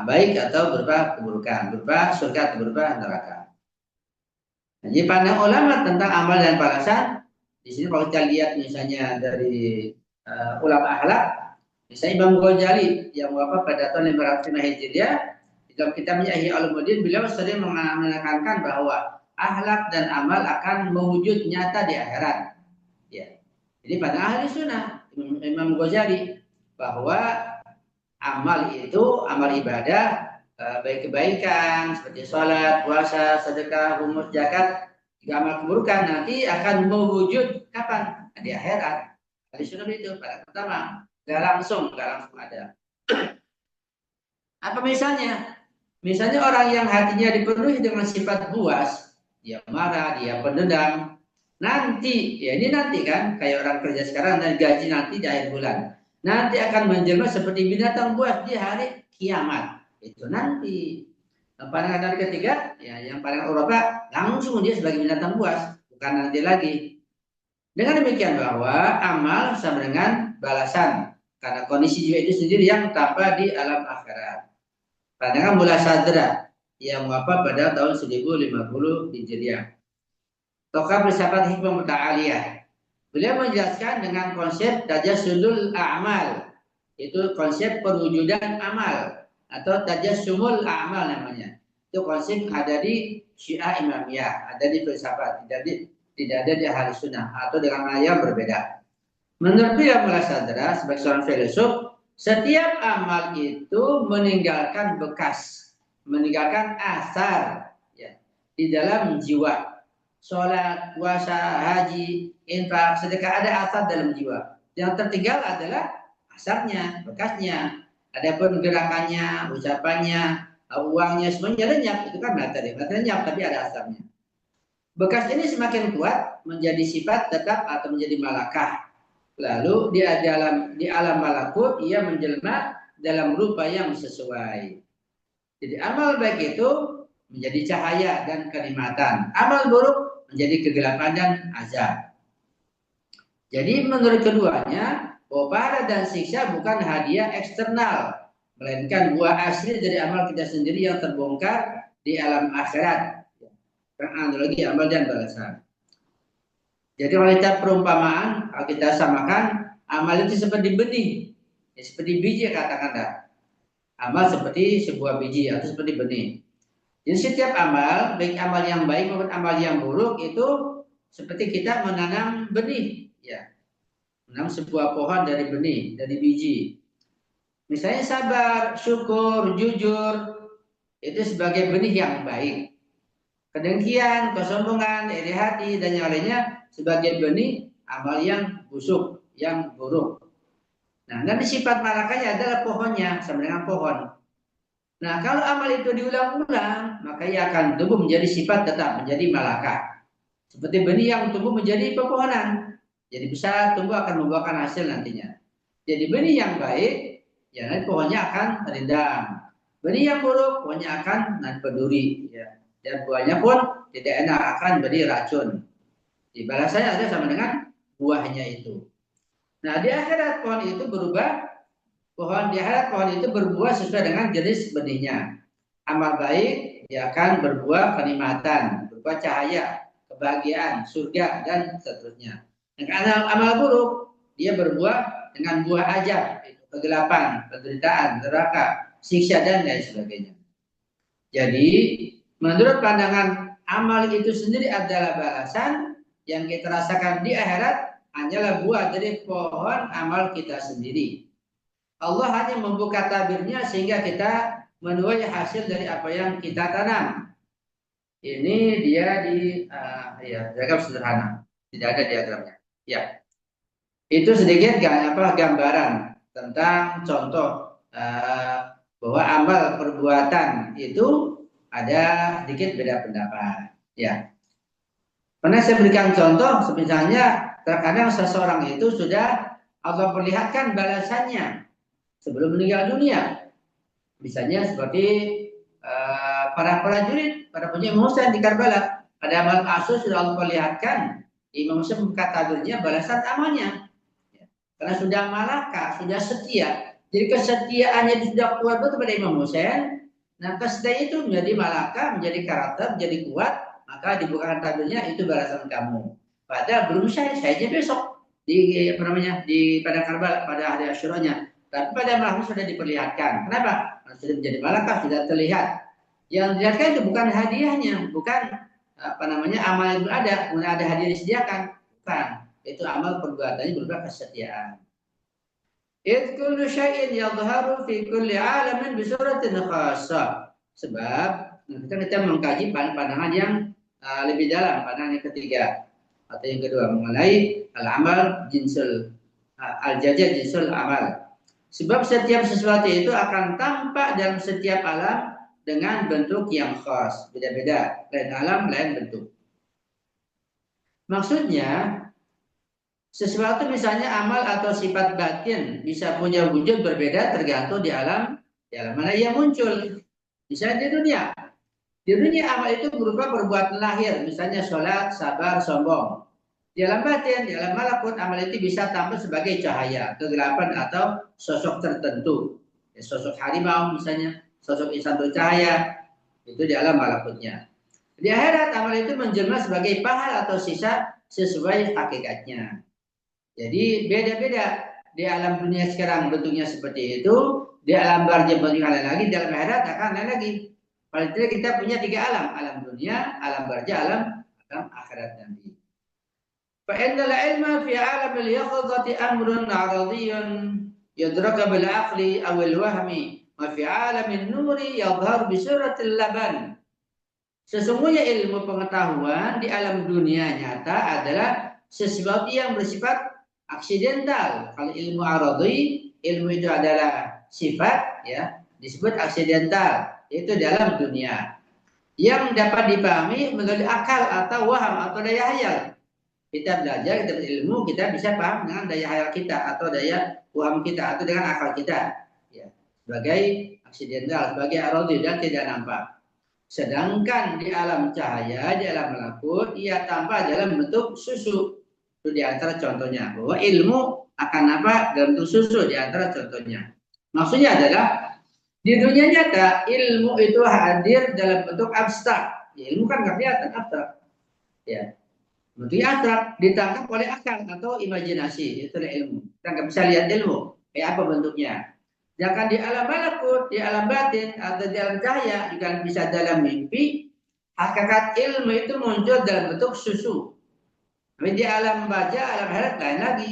baik atau berupa keburukan, berupa surga atau berupa neraka. Jadi pandang ulama tentang amal dan balasan, di sini kalau kita lihat misalnya dari ulama akhlak, misalnya Imam Ghazali yang wafat pada tahun 505 Hijriah, dalam kitabnya Ihya Ulumuddin, beliau sering menekankan bahwa akhlak dan amal akan mewujud nyata di akhirat. Ya. Jadi pada ahli sunnah Imam Ghazali bahwa amal itu, amal ibadah, baik kebaikan seperti sholat, puasa, sedekah, humus, zakat, jika amal keburukan nanti akan mewujud kapan? Di akhirat. Ahli sunnah itu pada pertama, nggak langsung ada. Apa misalnya? Misalnya orang yang hatinya dipenuhi dengan sifat buas, dia marah, dia pendendam, nanti, ya ini nanti kan, kayak orang kerja sekarang dan gaji nanti di akhir bulan, nanti akan menjelma seperti binatang buas di hari kiamat. Itu nanti. Yang paling dari ketiga, ya yang paling Eropa, langsung dia sebagai binatang buas, bukan nanti lagi. Dengan demikian bahwa amal sama dengan balasan, karena kondisi jiwa itu sendiri yang tampak di alam akhirat. Pandangan Mullah Sadra yang wafat pada tahun 1050 Hijriah. Tokoh filsafat hikmah muta'aliyah. Beliau menjelaskan dengan konsep tajassudul a'mal. Itu konsep perwujudan amal atau tajassumul a'mal namanya. Itu konsep ada di Syiah Imamiyah, ada di filsafat, tidak ada di ahli sunnah atau dengan ayat berbeda. Menurut beliau Mullah Sadra sebagai seorang filsuf, setiap amal itu meninggalkan bekas, meninggalkan asar ya, di dalam jiwa. Sholat, puasa, haji, infak, sedekah ada asar dalam jiwa. Yang tertinggal adalah asarnya, bekasnya. Adapun gerakannya, ucapannya, uangnya semuanya lenyap. Itu kan materi lenyap tapi ada asarnya. Bekas ini semakin kuat menjadi sifat tetap atau menjadi malakah. Lalu di alam malakut ia menjelma dalam rupa yang sesuai. Jadi amal baik itu menjadi cahaya dan kenikmatan. Amal buruk menjadi kegelapan dan azab. Jadi menurut keduanya, bahwa pahala dan siksa bukan hadiah eksternal, melainkan buah asli dari amal kita sendiri yang terbongkar di alam akhirat. Analogi amal dan balasan. Jadi kalau kita perumpamaan, kalau kita samakan, amal itu seperti benih, ya, seperti biji katakanlah. Amal seperti sebuah biji atau seperti benih. Jadi setiap amal, baik amal yang baik maupun amal yang buruk itu seperti kita menanam benih, ya, menanam sebuah pohon dari benih, dari biji. Misalnya sabar, syukur, jujur, itu sebagai benih yang baik. Kedengkian, kesombongan, iri hati dan yang lainnya sebagai benih amal yang busuk, yang buruk. Nah, nanti sifat malakanya adalah pohonnya, sama dengan pohon. Nah, kalau amal itu diulang-ulang, maka ia akan tumbuh menjadi sifat tetap, menjadi malakah. Seperti benih yang tumbuh menjadi pepohonan. Jadi bisa tumbuh akan membuahkan hasil nantinya. Jadi benih yang baik, ya nanti pohonnya akan rindang. Benih yang buruk, pohonnya akan nanti berduri. Ya. Dan buahnya pun tidak enak, akan menjadi racun. Di balasannya ada sama dengan buahnya itu. Nah, di akhirat pohon itu berubah. Di akhirat pohon itu berbuah sesuai dengan jenis benihnya. Amal baik dia akan berbuah kenikmatan, berupa cahaya, kebahagiaan, surga dan seterusnya. Dan amal buruk dia berbuah dengan buah azab, kegelapan, penderitaan, neraka, siksa dan lain sebagainya. Jadi menurut pandangan amal itu sendiri adalah balasan, yang kita rasakan di akhirat hanyalah buah dari pohon amal kita sendiri. Allah hanya membuka tabirnya sehingga kita menuai hasil dari apa yang kita tanam. Ini dia di diagram sederhana, tidak ada diagramnya. Ya, itu sedikit gambaran tentang contoh bahwa amal perbuatan itu ada sedikit beda pendapat. Ya, pernah saya berikan contoh, misalnya terkadang seseorang itu sudah Allah perlihatkan balasannya sebelum meninggal dunia. Misalnya seperti para prajurit, para penyelam Husain di Karbala. Pada amal asus sudah Allah perlihatkan, Imam Husain membuka tabirnya balasan amalnya. Karena sudah malaka, sudah setia. Jadi kesetiaannya itu sudah kuat betul kepada Imam Husain. Nah, kesetiaan itu menjadi malaka, menjadi karakter, menjadi kuat. Maka dibukakan tabirnya, itu balasan kamu. Padahal belum saya aja besok di pada Karbala, pada hari Asyuranya. Tapi pada malam sudah diperlihatkan. Kenapa? Karena sudah menjadi malaka, sudah terlihat. Yang dilihatkan itu bukan hadiahnya, bukan amal yang ada, kemudian ada hadiah disediakan. Bukan. Itu amal perbuatannya berupa kesetiaan. Idh kullu syai'in yadhharu fi kulli 'alamin bi suratin khassah. Sebab kita mengkaji pandangan yang lebih dalam, pandangan yang ketiga atau yang kedua mengenai al-amal jinsul al-jaza jinsul amal. Sebab setiap sesuatu itu akan tampak dalam setiap alam dengan bentuk yang khas, beda-beda, lain alam, lain bentuk. Maksudnya, sesuatu misalnya amal atau sifat batin bisa punya wujud berbeda tergantung di alam mana ia muncul. Misalnya di dunia. Di dunia amal itu berupa perbuatan lahir, misalnya sholat, sabar, sombong. Di alam batin, di alam malakut, amal itu bisa tampil sebagai cahaya, kegelapan atau sosok tertentu. Sosok harimau misalnya, sosok insan bercahaya, itu di alam malakutnya. Di akhirat, amal itu menjelma sebagai pahala atau sisa sesuai hakikatnya. Jadi beda-beda. Di alam dunia sekarang bentuknya seperti itu, di alam barja bentuknya lain lagi, di alam akhirat akan lain lagi. Paling tidak kita punya 3 alam, alam dunia, alam barja, alam akhirat nanti. فإن العلم في عالم اليقظة أمر عرضي يدرك بالعقل أو الوهم وفي عالم النور يظهر بصورة اللبن. Sesungguhnya ilmu pengetahuan di alam dunia nyata adalah sesuatu yang bersifat aksidental. Kalau ilmu aradhi, ilmu itu adalah sifat, ya, disebut aksidental, yaitu dalam dunia yang dapat dipahami melalui akal atau waham atau daya hayal. Kita belajar, kita berilmu, kita bisa paham dengan daya hayal kita atau daya waham kita atau dengan akal kita, ya, sebagai aksidental, sebagai aradhi dan tidak nampak. Sedangkan di alam cahaya, di alam malakut, ia tampak dalam bentuk susu. Itu di antara contohnya, bahwa ilmu akan nampak dalam bentuk susu, di antara contohnya. Maksudnya adalah di dunia nyata ilmu itu hadir dalam bentuk abstrak. Ya, ilmu kan nggak kelihatan abstrak, ya. Bentuknya abstrak, ditangkap oleh akal atau imajinasi, itu ilmu. Kita nggak bisa lihat ilmu, kayak apa bentuknya. Jangan di alam malakut, di alam batin, atau di alam cahaya, juga bisa dalam mimpi, hakikat ilmu itu muncul dalam bentuk susu. Tapi di alam baja, alam akhirat lain lagi.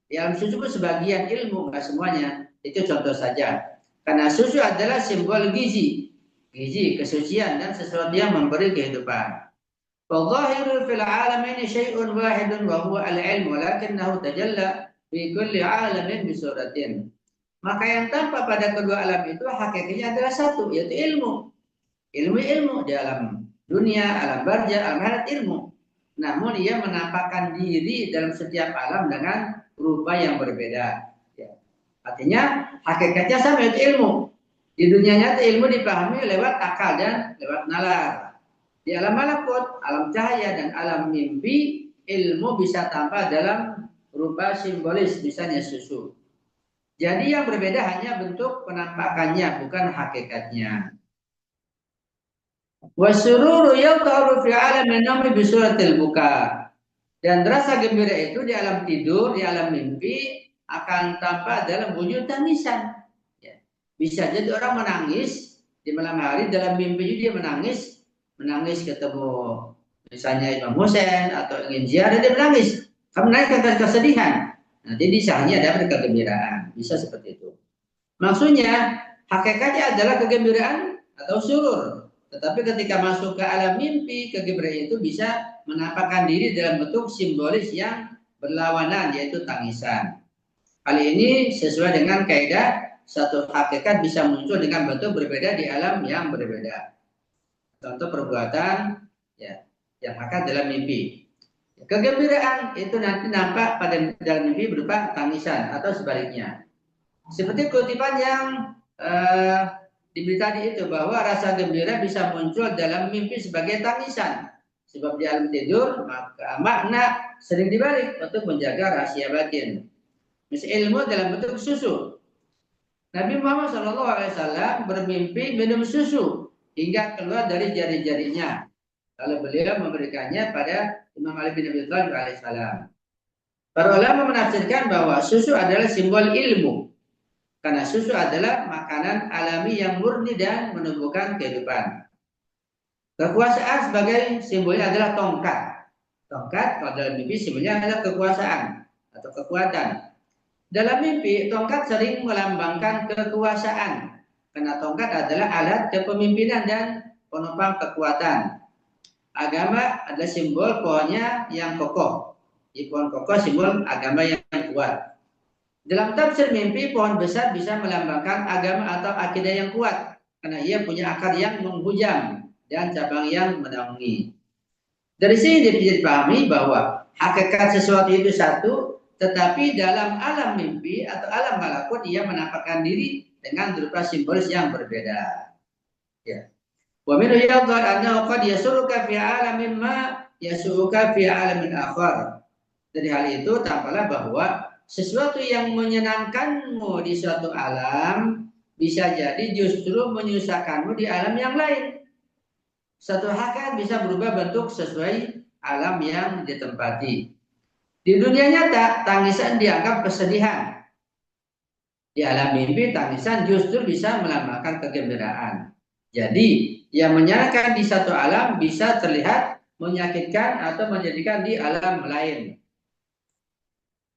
Di alam susu pun sebagian ilmu, nggak semuanya. Itu contoh saja. Karena susu adalah simbol gizi. Gizi, kesucian, dan sesuatu yang memberi kehidupan. فالظاهر في العالمين شيء واحد وهو العلم ولكنه تجلى في كل عالم بصورة. Maka yang tampak pada kedua alam itu hakikatnya adalah satu, yaitu ilmu. Ilmu di alam dunia, alam barja, alam akhirat ilmu. Namun ia menampakkan diri dalam setiap alam dengan rupa yang berbeda. Ya. Artinya hakikatnya sama, yaitu ilmu. Di dunia nyata ilmu dipahami lewat akal dan lewat nalar. Di alam malakut, alam cahaya, dan alam mimpi, ilmu bisa tampak dalam rupa simbolis, misalnya susu. Jadi yang berbeda hanya bentuk penampakannya, bukan hakikatnya. Wasururu yadharu fi alamin namri bi suratil buka. Dan rasa gembira itu di alam tidur, di alam mimpi akan tampak dalam wujud tangisan. Ya. Bisa jadi orang menangis di malam hari, dalam mimpi dia menangis ketemu misalnya Imam Husain atau ingin ziarah, dia menangis karena kesedihan. Nanti di sahnya ada kegembiraan, bisa seperti itu. Maksudnya hakikatnya adalah kegembiraan atau surur. Tetapi ketika masuk ke alam mimpi, kegembiraan itu bisa menampakkan diri dalam bentuk simbolis yang berlawanan, yaitu tangisan. Hal ini sesuai dengan kaidah satu hakikat bisa muncul dengan bentuk berbeda di alam yang berbeda. Contoh perbuatan ya, yang akan dalam mimpi. Kegembiraan itu nanti nampak pada dalam mimpi berupa tangisan atau sebaliknya. Seperti kutipan yang diberita tadi itu, bahwa rasa gembira bisa muncul dalam mimpi sebagai tangisan. Sebab di alam tidur maka makna sering dibalik untuk menjaga rahasia batin. Misal ilmu dalam bentuk susu. Nabi Muhammad SAW bermimpi minum susu hingga keluar dari jari-jarinya. Lalu beliau memberikannya pada Imam Ali bin Abi Thalib alaihissalam. Para ulama menafsirkan bahwa susu adalah simbol ilmu. Karena susu adalah makanan alami yang murni dan menumbuhkan kehidupan. Kekuasaan sebagai simbolnya adalah tongkat. Tongkat kalau dalam mimpi simbolnya adalah kekuasaan atau kekuatan. Dalam mimpi, tongkat sering melambangkan kekuasaan. Karena tongkat adalah alat kepemimpinan dan penopang kekuatan. Agama adalah simbol pohonnya yang kokoh. Di pohon kokoh simbol agama yang kuat. Dalam tafsir mimpi, pohon besar bisa melambangkan agama atau akidah yang kuat. Karena ia punya akar yang menghujam dan cabang yang menaungi. Dari sini dipahami bahwa hakikat sesuatu itu satu, tetapi dalam alam mimpi atau alam malakut ia menampakkan diri dengan berupa simbolis yang berbeda. Ya. Wa min yadhar annahu qad yasuruka fi alamin ma yasuruka fi alamin akhar. Dari hal itu tampaklah bahwa sesuatu yang menyenangkanmu di suatu alam bisa jadi justru menyusahkanmu di alam yang lain. Satu hakikat bisa berubah bentuk sesuai alam yang ditempati. Di dunia nyata, tangisan dianggap kesedihan. Di alam mimpi, tangisan justru bisa melambangkan kegembiraan. Jadi, yang menyenangkan di satu alam bisa terlihat menyakitkan atau menjadikan di alam lain.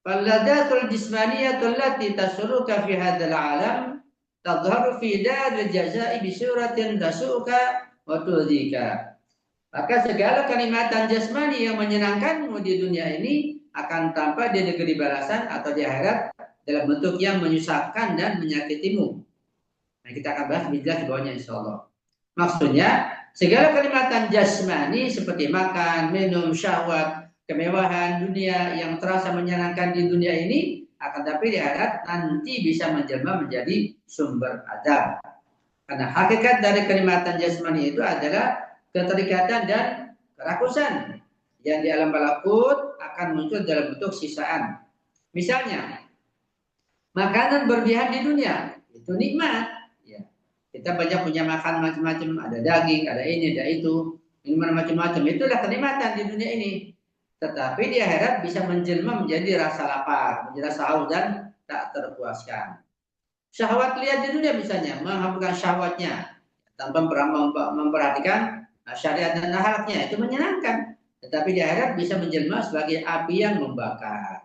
Falladatul jismaniyatul lati tasurruka fi hadzal alam tadhharu fi daril jazaa'i bi suratin tasuka wa tudhika. Maka segala kenikmatan jasmani yang menyenangkanmu di dunia ini akan tampak di negeri balasan atau di akhirat dalam bentuk yang menyusahkan dan menyakitimu. Nah, kita akan bahas lebih jelas di bawahnya insyaallah. Maksudnya, segala kenikmatan jasmani seperti makan, minum, syahwat, kemewahan dunia yang terasa menyenangkan di dunia ini akan tapi di akhirat nanti bisa menjelma menjadi sumber azab. Karena hakikat dari kenikmatan jasmani itu adalah keterikatan dan kerakusan yang di alam malakut akan muncul dalam bentuk sisaan. Misalnya, makanan berlebihan di dunia itu nikmat. Ya. Kita banyak punya makan macam-macam, ada daging, ada ini, ada itu, minuman macam-macam. Itulah kenikmatan di dunia ini. Tetapi di akhirat bisa menjelma menjadi rasa lapar, menjadi rasa haus dan tak terpuaskan. Syahwat lihat di dunia misalnya, menghapuskan syahwatnya tanpa memperhatikan syariat dan akhlaknya, itu menyenangkan. Tetapi di akhirat bisa menjelma sebagai api yang membakar.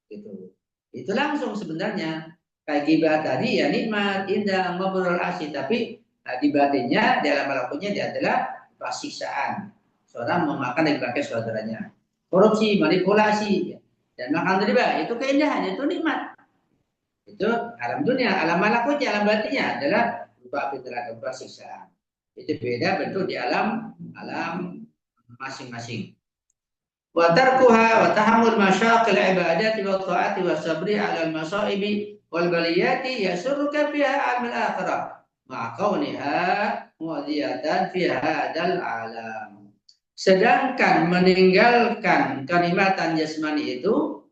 Gitu. Itu langsung sebenarnya. Kayak ghibah tadi ya nikmat, indah, ngobrol asik. Tapi di batinnya, di alam malakutnya dia adalah siksaan. Seorang memakan dan dipakai saudaranya. Korupsi, manipulasi, dan makan riba. Itu keindahan, itu nikmat. Itu alam dunia, alam malakutnya, alam batinnya adalah berupa api neraka, berupa siksaan. Itu beda bentuk di alam masing-masing. Wa tarkuha wa tahammul masyaqil ibadati wa ta'ati wa sabri 'ala al-masa'ibi wal baliyati yasurruka fiha al-akhirah ma'a kauniha mu'diyatan fi hadzal alam. Sedangkan meninggalkan kenikmatan jasmani itu,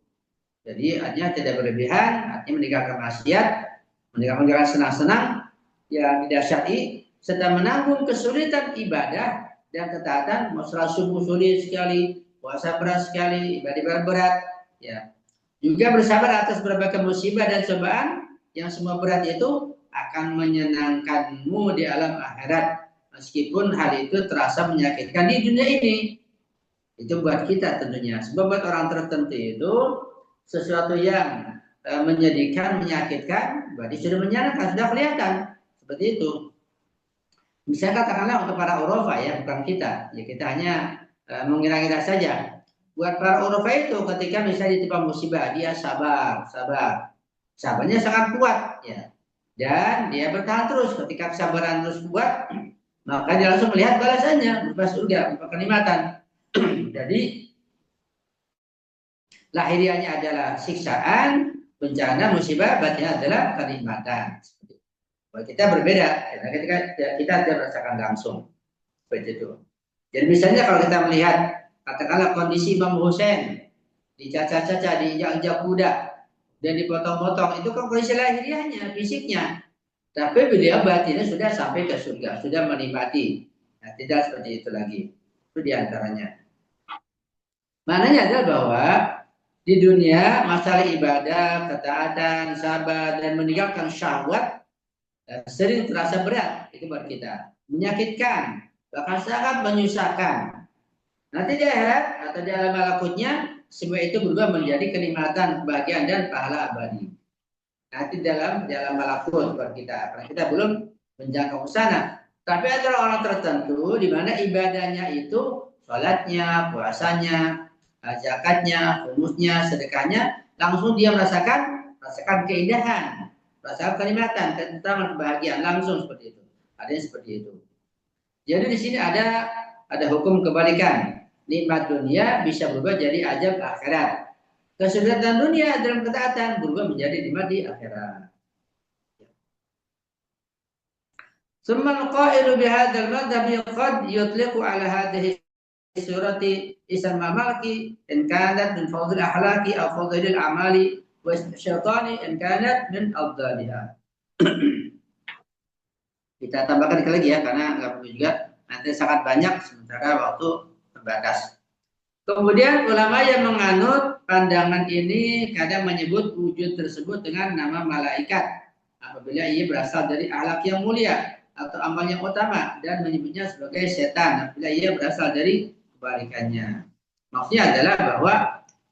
jadi artinya tidak berlebihan, artinya meninggalkan maksiat, meninggalkan senang-senang yang tidak syar'i, serta menanggung kesulitan ibadah dan ketaatan. Masalah subuh sulit sekali, puasa berat sekali, ibadah berat, ya. Juga bersabar atas berbagai musibah dan cobaan yang semua berat itu akan menyenangkanmu di alam akhirat, meskipun hal itu terasa menyakitkan di dunia ini. Itu buat kita tentunya. Sebab buat orang tertentu itu sesuatu yang menyedihkan, menyakitkan, berarti sudah menyenangkan, sudah kelihatan. Seperti itu. Misalnya katakanlah untuk para urofa ya, bukan kita. Ya kita hanya mengira-ngira saja. Buat para urofa itu ketika misalnya ditimpa musibah, dia sabar, sabar. Sabarnya sangat kuat ya. Dan dia bertahan terus. Ketika kesabaran terus kuat, maka dia langsung melihat balasannya berupa surga, berupa kenikmatan. Jadi lahiriahnya adalah siksaan, bencana, musibah, batinnya adalah kenikmatan. Bahwa kita berbeda, karena kita tidak merasakan langsung seperti itu. Jadi misalnya kalau kita melihat katakanlah kondisi Imam Hussein dicaca-caca, diinjak-injak kuda dan dipotong-potong, itu kan kondisi lahiriahnya, fisiknya. Tapi beliau batinnya sudah sampai ke surga, sudah menikmati. Nah, tidak seperti itu lagi. Itu diantaranya. Maknanya adalah bahwa di dunia masalah ibadah, ketaatan, sabar, dan meninggalkan syahwat sering terasa berat. Itu buat kita. Menyakitkan, bahkan sangat menyusahkan. Nanti di akhirat atau di alam malakutnya, semua itu berubah menjadi kenikmatan, kebahagiaan, dan pahala abadi. Nanti dalam malakut buat kita. Karena kita belum menjangkau sana. Tapi ada orang tertentu di mana ibadahnya itu sholatnya, puasanya, zakatnya, humusnya, sedekahnya, langsung dia merasakan keindahan, merasakan kenikmatan, ketentraman, kebahagiaan langsung seperti itu. Ada yang seperti itu. Jadi di sini ada hukum kebalikan. Nikmat dunia bisa berubah jadi azab akhirat. Kesulitan dunia dalam ketaatan berubah menjadi nikmat di akhirat. Summa al-qailu bihadzal madhhabi qad yutliqu ala hadhihi surati isma malaki in kanat min fadhil akhlaqi aw fadhil amali wa syaitani in kanat min afdaliha. Kita tambahkan lagi ya karena nggak perlu juga, nanti sangat banyak sementara waktu terbatas. Kemudian ulama yang menganut pandangan ini kadang menyebut wujud tersebut dengan nama malaikat apabila ia berasal dari akhlak yang mulia atau amal yang utama, dan menyebutnya sebagai setan apabila ia berasal dari kebalikannya. Maksudnya adalah bahwa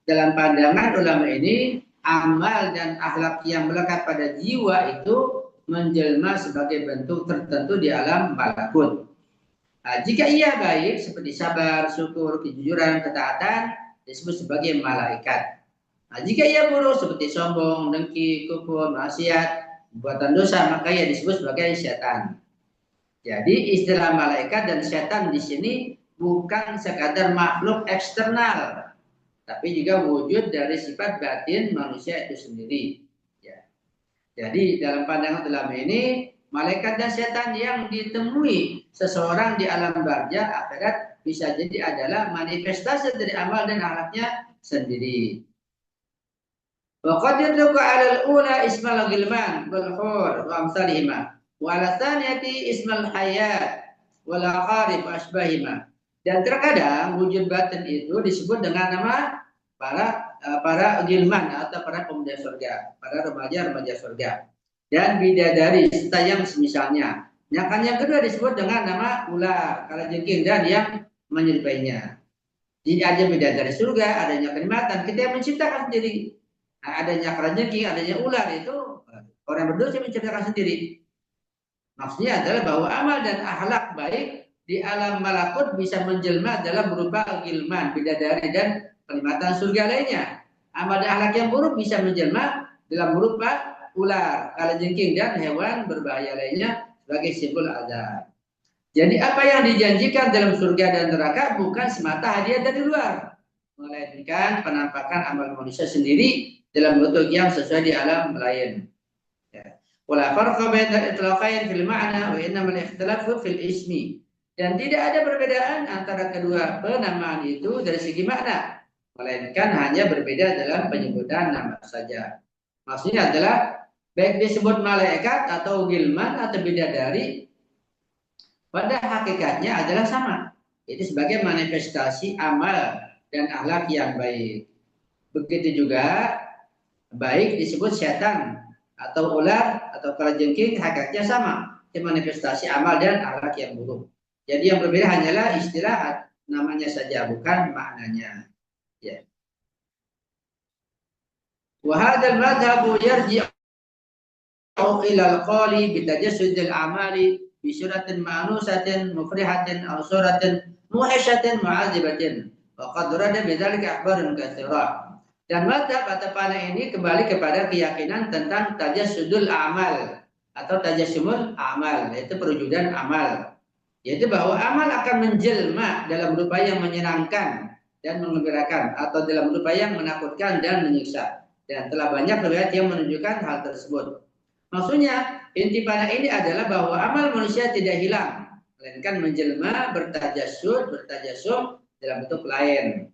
dalam pandangan ulama ini amal dan akhlak yang melekat pada jiwa itu menjelma sebagai bentuk tertentu di alam malakut. Nah, jika ia baik seperti sabar, syukur, kejujuran, ketaatan disebut sebagai malaikat. Nah, jika ia buruk seperti sombong, dengki, kufur, maksiat, perbuatan dosa, maka ia disebut sebagai setan. Jadi istilah malaikat dan setan di sini bukan sekadar makhluk eksternal, tapi juga wujud dari sifat batin manusia itu sendiri. Ya. Jadi dalam pandangan ulama ini, malaikat dan setan yang ditemui seseorang di alam barzah akhirat bisa jadi adalah manifestasi dari amal dan akhlaknya sendiri. Wa qad yadluku 'ala al-ula ismal ghilman wal hur wa amsalihima wa 'ala tsaniyati ismal hayat wal aqarib wa asbahima. Dan terkadang wujud batin itu disebut dengan nama para gilman atau para pemuda surga, para remaja-remaja surga, dan bidadari serta yang semisalnya. Yang kedua disebut dengan nama ular, kalajengking, dan yang menyerupainya. Jadi ada bidadari surga, adanya kenikmatan, kita yang menciptakan sendiri. Nah, adanya kalajengking, adanya ular itu orang berdosa menciptakan sendiri. Maksudnya adalah bahwa amal dan akhlak baik di alam malakut bisa menjelma dalam berupa gilman, bidadari, dan kenikmatan surga lainnya. Amal dan akhlak yang buruk bisa menjelma dalam berupa ular, kalajengking, dan hewan berbahaya lainnya sebagai simbol azab. Jadi apa yang dijanjikan dalam surga dan neraka bukan semata hadiah dari luar, melainkan penampakan amal manusia sendiri dalam bentuk yang sesuai di alam lain. Wala farqa bainal itlaqain fil ma'na wa innamal ikhtilafu fil ismi. Dan tidak ada perbedaan antara kedua penamaan itu dari segi makna, melainkan hanya berbeda dalam penyebutan nama saja. Maksudnya adalah baik disebut malaikat atau gilman atau bidadari, pada hakikatnya adalah sama. Itu sebagai manifestasi amal dan akhlak yang baik. Begitu juga baik disebut setan atau ular atau kalajengking, hakikatnya sama. Itu manifestasi amal dan akhlak yang buruk. Jadi yang berbeda hanyalah istilah namanya saja, bukan maknanya. Ya. Wa hadzal madhhabu yarji'u ila al-qali bi tajassudil amali bi suratin ma'nusatin mufrihatin aw suratin muhishatin mu'adzibatin. Wa qad rada bidzalika akhbarun katsira. Dan madhab atau panah ini kembali kepada keyakinan tentang tajassudul amal atau tajassumul amal, yaitu perwujudan amal. Yaitu bahwa amal akan menjelma dalam rupa yang menyenangkan dan menggembirakan atau dalam rupa yang menakutkan dan menyiksa. Dan telah banyak riwayat yang menunjukkan hal tersebut. Maksudnya, inti panah ini adalah bahwa amal manusia tidak hilang, melainkan menjelma, bertajasum dalam bentuk lain.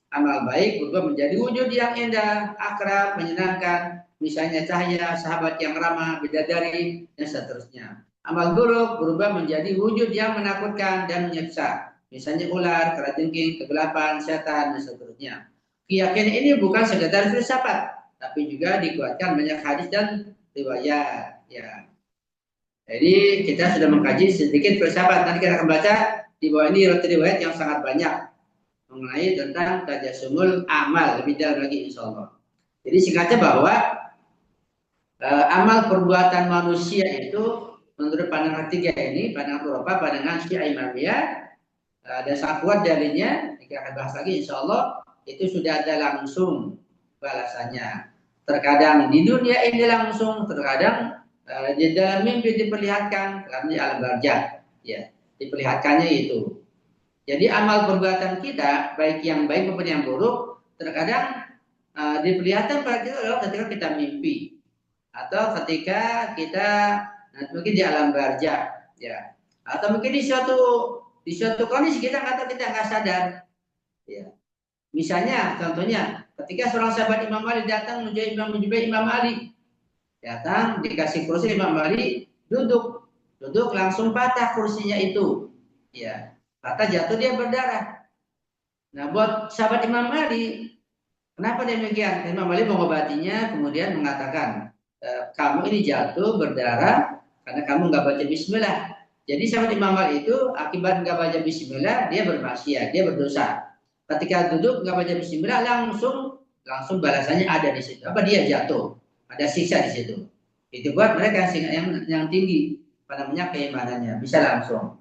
Amal baik berubah menjadi wujud yang indah, akrab, menyenangkan, misalnya cahaya, sahabat yang ramah, bidadari, dan seterusnya. Amal buruk berubah menjadi wujud yang menakutkan dan menyiksa, misalnya ular, kalajengking, kegelapan, setan, dan seterusnya. Keyakinan ini bukan sekedar filsafat, tapi juga dikuatkan banyak hadis dan riwayat. Ya. Jadi kita sudah mengkaji sedikit filsafat. Nanti kita akan baca di bawah ini riwayat yang sangat banyak mengenai tentang tajasumul amal, lebih dalam lagi insya Allah. Jadi singkatnya bahwa amal perbuatan manusia itu menurut pandangan tiga ini, pandangan Eropa, pandangan Syiah Imamiyah, dan sangat kuat dalilnya. Kita akan bahas lagi insya Allah, itu sudah ada langsung balasannya. Terkadang di dunia ini langsung, terkadang di dalam mimpi diperlihatkan, karena di alam barzakh, ya, diperlihatkannya itu. Jadi amal perbuatan kita, baik yang baik maupun yang buruk, terkadang diperlihatkan pada kita adalah ketika kita mimpi atau ketika kita mungkin di alam barzakh, ya, atau mungkin di suatu kondisi kita nggak sadar, ya. Misalnya, contohnya, ketika seorang sahabat Imam Ali datang menjumpai Imam Ali, datang dikasih kursi Imam Ali, duduk langsung patah kursinya itu, ya. Kata jatuh dia berdarah. Nah, buat sahabat Imam Ali, kenapa demikian? Imam Ali mengobatinya, kemudian mengatakan, kamu ini jatuh berdarah karena kamu nggak baca Bismillah. Jadi sahabat Imam Ali itu akibat nggak baca Bismillah, dia bermaksiat, dia berdosa. Ketika duduk nggak baca Bismillah, langsung balasannya ada di situ. Apa dia jatuh? Ada siksa di situ. Itu buat mereka yang tinggi, namanya keimanannya, bisa langsung.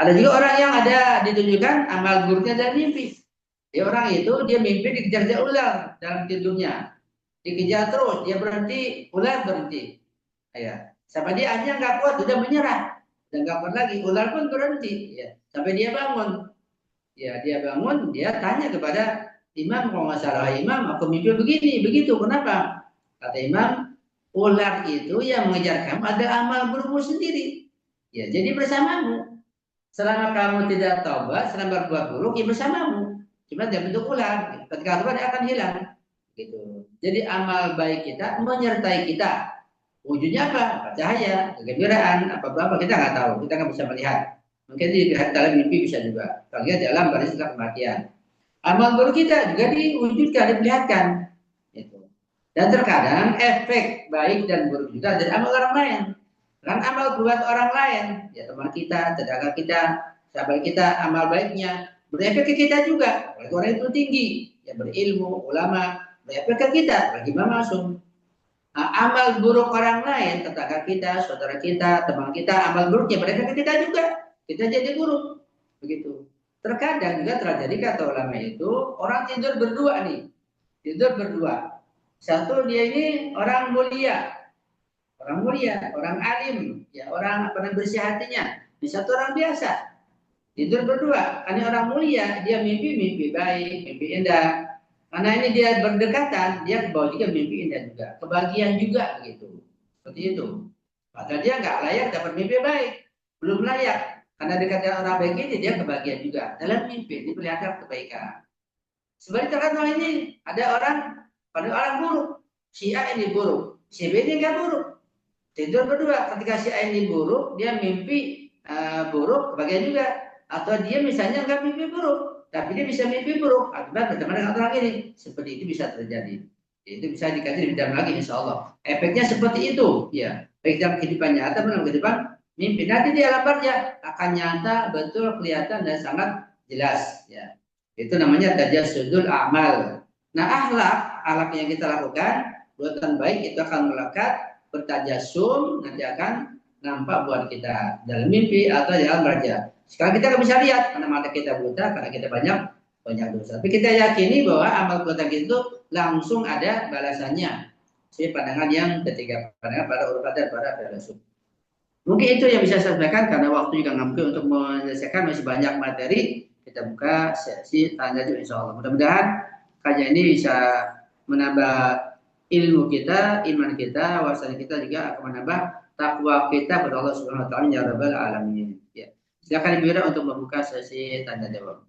Ada juga orang yang ada ditunjukkan amal buruknya dan mimpi. Dia orang itu dia mimpi dikejar ular dalam tidurnya, dikejar terus, dia berhenti, ular berhenti. Ya, sampai dia akhirnya nggak kuat, sudah menyerah, dan nggak kuat lagi, ular pun berhenti. Ya, sampai dia bangun. Ya, dia bangun, dia tanya kepada imam, kalau nggak salah, imam, aku mimpi begini, begitu, kenapa? Kata imam, ular itu yang mengejar kamu ada amal burukmu sendiri. Ya, jadi bersamamu. Selama kamu tidak taubat, selama berbuat buruk, ya bersamamu. Cuma dia bentuk ular. Ketika taubat dia akan hilang. Gitu. Jadi amal baik kita menyertai kita. Wujudnya apa? Cahaya, kegembiraan, apa-apa kita nggak tahu. Kita nggak bisa melihat. Mungkin dilihat dalam mimpi bisa juga. Kalau lihat dalam baris setelah kematian. Amal buruk kita juga diwujudkan, diperlihatkan. Gitu. Dan terkadang efek baik dan buruk juga dari amal orang lain. Kan amal buat orang lain, ya teman kita, tetangga kita, sahabat kita, amal baiknya berefek ke kita juga. Kalau orang itu tinggi, ya berilmu, ulama, berefek ke kita, bagi masuk. Nah, amal buruk orang lain, tetangga kita, saudara kita, teman kita, amal buruknya berefek ke kita juga. Kita jadi buruk, begitu. Terkadang juga terjadi kata ulama itu orang tidur berdua nih, tidur berdua. Satu dia ini orang mulia, orang alim, ya orang bersih hatinya. Di satu orang biasa tidur berdua, karena orang mulia dia mimpi baik, mimpi indah. Karena ini dia berdekatan, dia kebawa juga mimpi indah juga, kebahagiaan juga begitu. Seperti itu. Padahal dia nggak layak dapat mimpi baik, belum layak. Karena dekatnya orang baik ini dia kebahagiaan juga. Dalam mimpi diperlihatkan kebaikan. Sebaliknya kan ini ada pada orang buruk, si A ini buruk, si B ini nggak buruk. Tidur berdua, ketika si A ini buruk, dia mimpi buruk, kebagian juga. Atau dia misalnya nggak mimpi buruk, tapi dia bisa mimpi buruk. Akibat berteman dengan orang ini, seperti itu bisa terjadi. Itu bisa dikaji lebih dalam lagi, insya Allah. Efeknya seperti itu, ya. Baik dalam kehidupan nyata, dalam kehidupan mimpi. Nanti di alam barzakh akan nyata, betul, kelihatan dan sangat jelas ya. Itu namanya tajassudul amal. Nah, akhlak yang kita lakukan, perbuatan baik itu akan melekat, bertajassum, nanti akan nampak buat kita dalam mimpi atau dalam raja. Sekarang kita nggak bisa lihat karena mata kita buta, karena kita banyak dosa. Tapi kita yakini bahwa amal perbuatan kita itu langsung ada balasannya. Ini pandangan yang ketiga, pandangan para ulama dan para filosof. Mungkin itu yang bisa saya sampaikan karena waktu juga nggak mungkin untuk menyelesaikan, masih banyak materi. Kita buka sesi tanya jawab insya Allah. Mudah-mudahan kajian ini bisa menambah ilmu kita, iman kita, wawasan kita, juga akan menambah takwa kita kepada Allah Subhanahu Wa Taala ya Rabbal Alamin. Ya. Silakan Ibu Ira untuk membuka sesi tanya jawab.